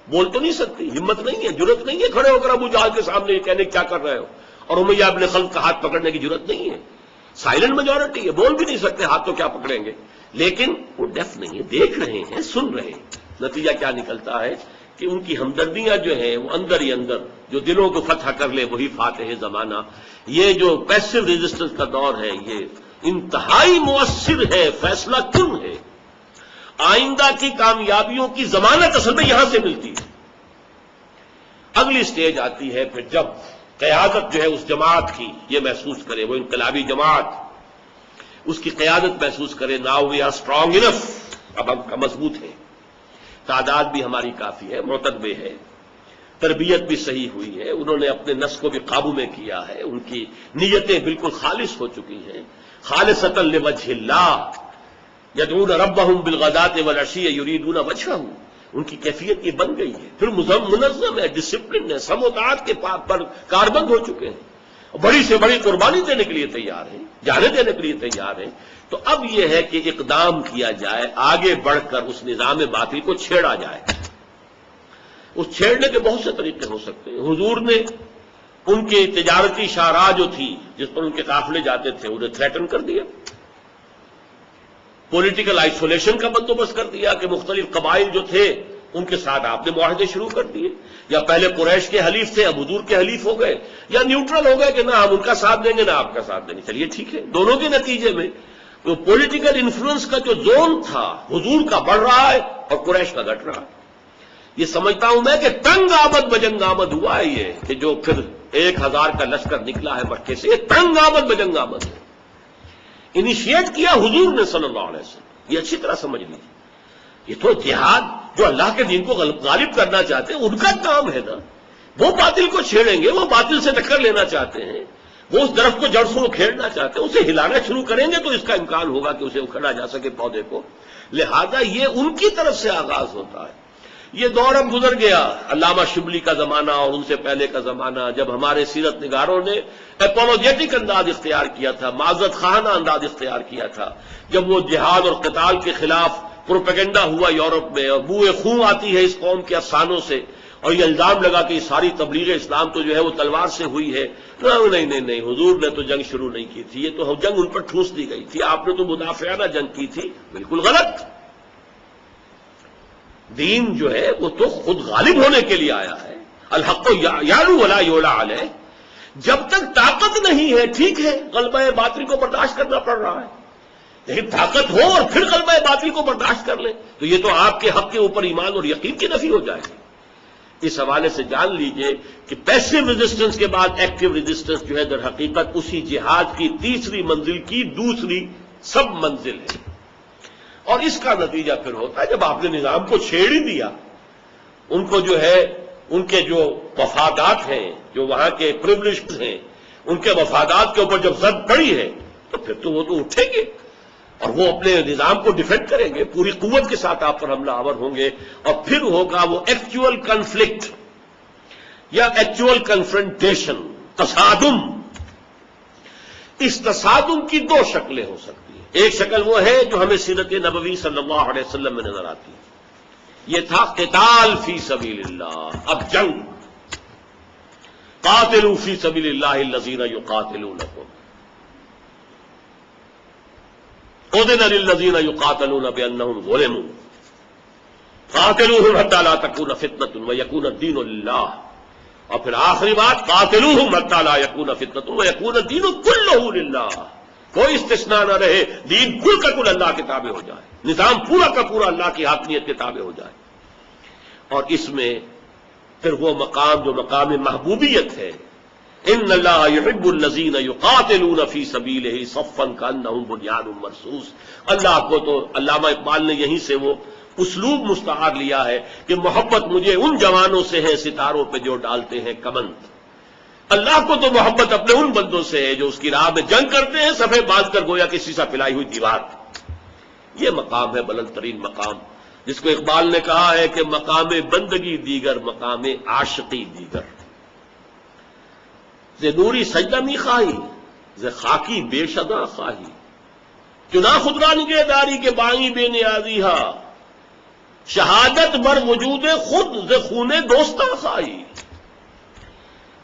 بول تو نہیں سکتی، ہمت نہیں ہے، جرت نہیں ہے کھڑے ہو کر ابو جہل کے سامنے یہ کہنے کیا کر رہے ہو، اور امیہ ابن خلف کا ہاتھ پکڑنے کی جرت نہیں ہے۔ سائلنٹ میجورٹی ہے، بول بھی نہیں سکتے، ہاتھ تو کیا پکڑیں گے، لیکن وہ ڈیف نہیں ہے، دیکھ رہے ہیں، سن رہے ہیں۔ نتیجہ کیا نکلتا ہے کہ ان کی ہمدردیاں جو ہیں وہ اندر ہی اندر جو دلوں کو فتح کر لے وہی فاتح زمانہ۔ یہ جو پیسو ریزسٹنس کا دور ہے یہ انتہائی مؤثر ہے، فیصلہ کن ہے، آئندہ کی کامیابیوں کی ضمانت اصل میں یہاں سے ملتی ہے۔ اگلی سٹیج آتی ہے پھر جب قیادت جو ہے اس جماعت کی یہ محسوس کرے، وہ انقلابی جماعت اس کی قیادت محسوس کرے، now we are strong enough, اب ہم مضبوط ہیں، تعداد بھی ہماری کافی ہے، معتدبے ہے، تربیت بھی صحیح ہوئی ہے، انہوں نے اپنے نفس کو بھی قابو میں کیا ہے، ان کی نیتیں بالکل خالص ہو چکی ہیں، خالصۃ لوجہ اللہ، یدعون ربہم بالغداۃ والعشی یریدون وجہہ، ان کی کیفیت یہ بن گئی ہے، پھر منظم ہے، ڈسپلن ہے، سم و طاعت کے پر کاربند ہو چکے ہیں، بڑی سے بڑی قربانی دینے کے لیے تیار ہیں، جانیں دینے کے لیے تیار ہیں۔ تو اب یہ ہے کہ اقدام کیا جائے، آگے بڑھ کر اس نظام باطل کو چھیڑا جائے۔ اس چھیڑنے کے بہت سے طریقے ہو سکتے ہیں. حضور نے ان کی تجارتی شاہراہ جو تھی جس پر ان کے قافلے جاتے تھے انہیں تھریٹن کر دیا. پولیٹیکل آئسولیشن کا بندوبست کر دیا کہ مختلف قبائل جو تھے ان کے ساتھ آپ نے معاہدے شروع کر دیے. یا پہلے قریش کے حلیف تھے اب حضور کے حلیف ہو گئے, یا نیوٹرل ہو گئے کہ نہ ہم ان کا ساتھ دیں گے نہ آپ کا ساتھ دیں گے. چلیے ٹھیک ہے, دونوں کے نتیجے میں تو پولیٹیکل انفلوئنس کا جو زون تھا حضور کا بڑھ رہا ہے اور قریش کا گھٹ رہا ہے. یہ سمجھتا ہوں میں کہ تنگ آمد بجنگ آمد ہوا ہے یہ, کہ جو پھر 1000 کا لشکر نکلا ہے مکے سے, یہ تنگ آمد بجنگ آمد ہے. انیشیٹ کیا حضور نے صلی اللہ علیہ وسلم. یہ اچھی طرح سمجھ لیجیے, یہ تو جہاد جو اللہ کے دین کو غالب کرنا چاہتے ہیں ان کا کام ہے نا. وہ باطل کو چھیڑیں گے, وہ باطل سے ٹکر لینا چاہتے ہیں, وہ اس درخت کو جڑ سے کھیڑنا چاہتے ہیں, اسے ہلانا شروع کریں گے تو اس کا امکان ہوگا کہ اسے اکھڑا جا سکے پودے کو. لہذا یہ ان کی طرف سے آغاز ہوتا ہے. یہ دور اب گزر گیا, علامہ شبلی کا زمانہ اور ان سے پہلے کا زمانہ, جب ہمارے سیرت نگاروں نے اپولوجیٹک انداز اختیار کیا تھا, معذرت خواہانہ انداز اختیار کیا تھا, جب وہ جہاد اور قتال کے خلاف پروپیگنڈا ہوا یورپ میں, اور بوئے خون آتی ہے اس قوم کے افسانوں سے, اور یہ الزام لگا کہ یہ ساری تبلیغ اسلام تو جو ہے وہ تلوار سے ہوئی ہے. نہیں, حضور نے تو جنگ شروع نہیں کی تھی, یہ تو جنگ ان پر ٹھوس دی گئی تھی, آپ نے تو مدافعانہ جنگ کی تھی. بالکل غلط. دین جو ہے وہ تو خود غالب ہونے کے لیے آیا ہے. الحق یعلو ولا یعلی علیہ. جب تک طاقت نہیں ہے ٹھیک ہے, غلبہ باطل کو برداشت کرنا پڑ رہا ہے, لیکن طاقت ہو اور پھر غلبہ باطل کو برداشت کر لیں تو یہ تو آپ کے حق کے اوپر ایمان اور یقین کی نفی ہو جائے گی. اس حوالے سے جان لیجئے کہ پیسو ریزسٹنس کے بعد ایکٹیو ریزسٹنس جو ہے در حقیقت اسی جہاد کی تیسری منزل کی دوسری سب منزل ہے. اور اس کا نتیجہ پھر ہوتا ہے جب آپ نے نظام کو چھیڑ ہی دیا, ان کو جو ہے ان کے جو مفادات ہیں, جو وہاں کے پریولیجز ہیں, ان کے مفادات کے اوپر جب زد پڑی ہے تو پھر تو وہ تو اٹھیں گے اور وہ اپنے نظام کو ڈیفینڈ کریں گے, پوری قوت کے ساتھ آپ پر حملہ آور ہوں گے, اور پھر ہوگا وہ ایکچوئل کنفلکٹ یا ایکچوئل کنفرنٹیشن, تصادم. اس تصادم کی دو شکلیں ہو سکتی ہیں. ایک شکل وہ ہے جو ہمیں سیرت نبوی صلی اللہ علیہ وسلم میں نظر آتی ہے, یہ تھا قتال فی سبیل اللہ. اب جنگ, قاتلوا فی سبیل اللہ الذین یقاتلونکم اذن للذین یقاتلون بانہم ظلموا قاتلوہم حتی لا تکون فتنۃ ویکون الدین للہ. اور پھر آخری بات, قاتلوہم حتی لا یکون فتنۃ ویکون الدین کلہ للہ. کوئی استثناء نہ رہے, دین کل کا کل اللہ کے تابع ہو جائے, نظام پورا کا پورا اللہ کی حاکمیت کے تابع ہو جائے. اور اس میں پھر وہ مقام جو مقام محبوبیت ہے, ان اللہ یحب الذین یقاتلون فی سبیلہ صفا کانہم بنیان مرصوص. اللہ کو تو علامہ اقبال نے یہیں سے وہ اسلوب مستعار لیا ہے کہ محبت مجھے ان جوانوں سے ہے ستاروں پہ جو ڈالتے ہیں کمند. اللہ کو تو محبت اپنے ان بندوں سے ہے جو اس کی راہ میں جنگ کرتے ہیں صفے باندھ کر گویا کہ سیسا پلائی ہوئی دیوار. یہ مقام ہے بلند ترین مقام, جس کو اقبال نے کہا ہے کہ مقام بندگی دیگر مقام عاشقی دیگر. ز نوری سجدہ می خواہی ز خاکی بے شدا خواہی, چنا خود را نگہ داری کے بائیں بے نیازی ہا, شہادت بر وجود خود ز خون دوستہ خواہی.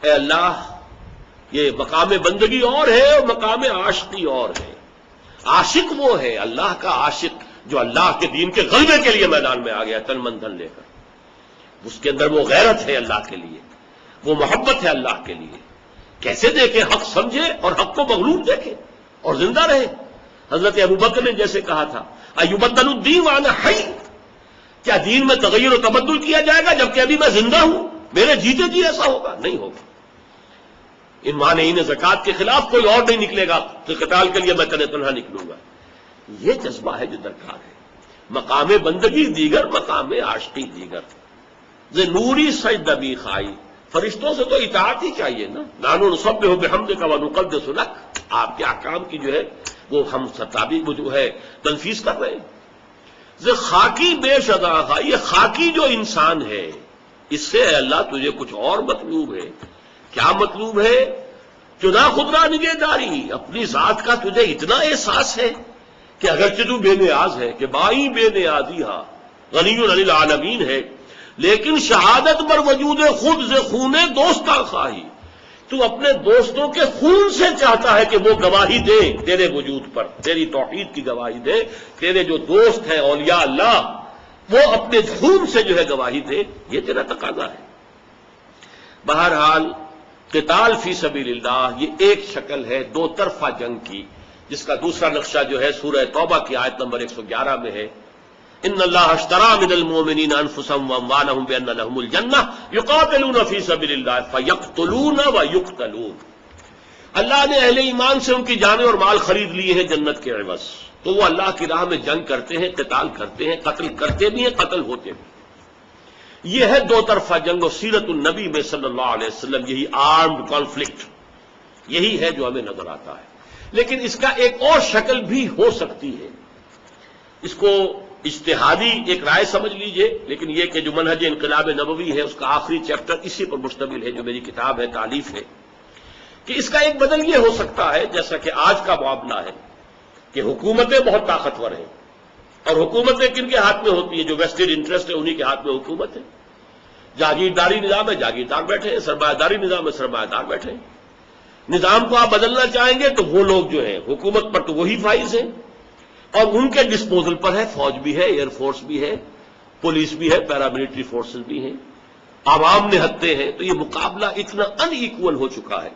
اے اللہ, یہ مقام بندگی اور ہے اور مقام عاشقی اور ہے. عاشق وہ ہے اللہ کا عاشق جو اللہ کے دین کے غلبے کے لیے میدان میں آ گیا تن من دھن لے کر. اس کے اندر وہ غیرت ہے اللہ کے لیے, وہ محبت ہے اللہ کے لیے. کیسے دیکھے, حق سمجھے اور حق کو مغلوب دیکھے اور زندہ رہے. حضرت ابوبکر نے جیسے کہا تھا, ایبدل الدین وانا حی, کیا دین میں تغیر و تبدل کیا جائے گا جبکہ ابھی میں زندہ ہوں؟ میرے جیتے جی ایسا ہوگا؟ نہیں ہوگا. ان مانعین زکوٰۃ کے خلاف کوئی اور نہیں نکلے گا تو قتال کے لیے میں تنہا نکلوں گا. یہ جذبہ ہے جو درکار ہے. مقام بندگی دیگر مقام عاشقی دیگر. ز نوری سجدہ بھی خائی, فرشتوں سے تو اطاعت ہی چاہیے نا. نحن نسبح بحمدک ونقدس لک, آپ کے احکام کی جو ہے وہ ہم ستابق جو ہے تنفیذ کر رہے ہیں. ز خاکی بے شدا خا, یہ خاکی جو انسان ہے اس سے اے اللہ تجھے کچھ اور مطلوب ہے. کیا مطلوب ہے؟ چنا خودرا نگہ داری, اپنی ذات کا تجھے اتنا احساس ہے کہ اگرچہ تو بے نیاز ہے, کہ بائی بے نیازی ہا غنی عن العالمین ہے, لیکن شہادت بر وجود خود سے خون دوستاں خواہی، تو اپنے دوستوں کے خون سے چاہتا ہے کہ وہ گواہی دے تیرے وجود پر، تیری توحید کی گواہی دے، تیرے جو دوست ہیں اولیاء اللہ وہ اپنے خون سے جو ہے گواہی دے، یہ تیرا تقاضا ہے۔ بہرحال قتال فی سبیل اللہ یہ ایک شکل ہے دو طرفہ جنگ کی، جس کا دوسرا نقشہ جو ہے سورہ توبہ کی آیت نمبر 111 میں ہے، ان اللہ اشترى من المؤمنین انفسهم واموالهم بان لهم الجنہ یقاتلون فی سبیل اللہ فیقتلون ویقتلون، اللہ نے اہل ایمان سے ان کی جانیں اور مال خرید لیے ہیں جنت کے عوض، تو وہ اللہ کی راہ میں جنگ کرتے ہیں، قتال کرتے ہیں، قتل کرتے بھی ہیں، قتل ہوتے بھی۔ یہ ہے دو طرفہ جنگ، اور سیرت النبی میں صلی اللہ علیہ وسلم یہی آرمڈ کانفلکٹ یہی ہے جو ہمیں نظر آتا ہے۔ لیکن اس کا ایک اور شکل بھی ہو سکتی ہے، اس کو اجتہادی ایک رائے سمجھ لیجئے، لیکن یہ کہ جو منہج انقلاب نبوی ہے اس کا آخری چیپٹر اسی پر مشتمل ہے، جو میری کتاب ہے، تالیف ہے، کہ اس کا ایک بدل یہ ہو سکتا ہے جیسا کہ آج کا معاملہ ہے کہ حکومتیں بہت طاقتور ہیں، اور حکومتیں کن کے ہاتھ میں ہوتی ہیں؟ جو ویسٹڈ انٹرسٹ ہے انہی کے ہاتھ میں حکومت ہے۔ جاگیرداری نظام ہے، جاگیردار بیٹھے ہیں، سرمایہ داری نظام ہے، سرمایہ دار بیٹھے ہیں۔ نظام کو آپ بدلنا چاہیں گے تو وہ لوگ جو ہیں حکومت پر تو وہی فائز ہیں، اور ان کے ڈسپوزل پر ہے، فوج بھی ہے، ایئر فورس بھی ہے، پولیس بھی ہے، پیراملٹری فورسز بھی ہیں، عوام نہتے ہیں۔ تو یہ مقابلہ اتنا ان ایکول ہو چکا ہے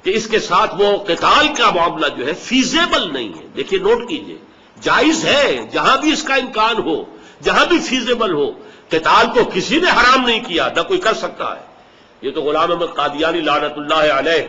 کہ اس کے ساتھ وہ قتال کا معاملہ جو ہے فیزیبل نہیں ہے۔ دیکھیے، نوٹ کیجئے، جائز ہے جہاں بھی اس کا امکان ہو، جہاں بھی فیزیبل ہو، قتال کو کسی نے حرام نہیں کیا، نہ کوئی کر سکتا ہے۔ یہ تو غلام احمد قادیانی لعنت اللہ علیہ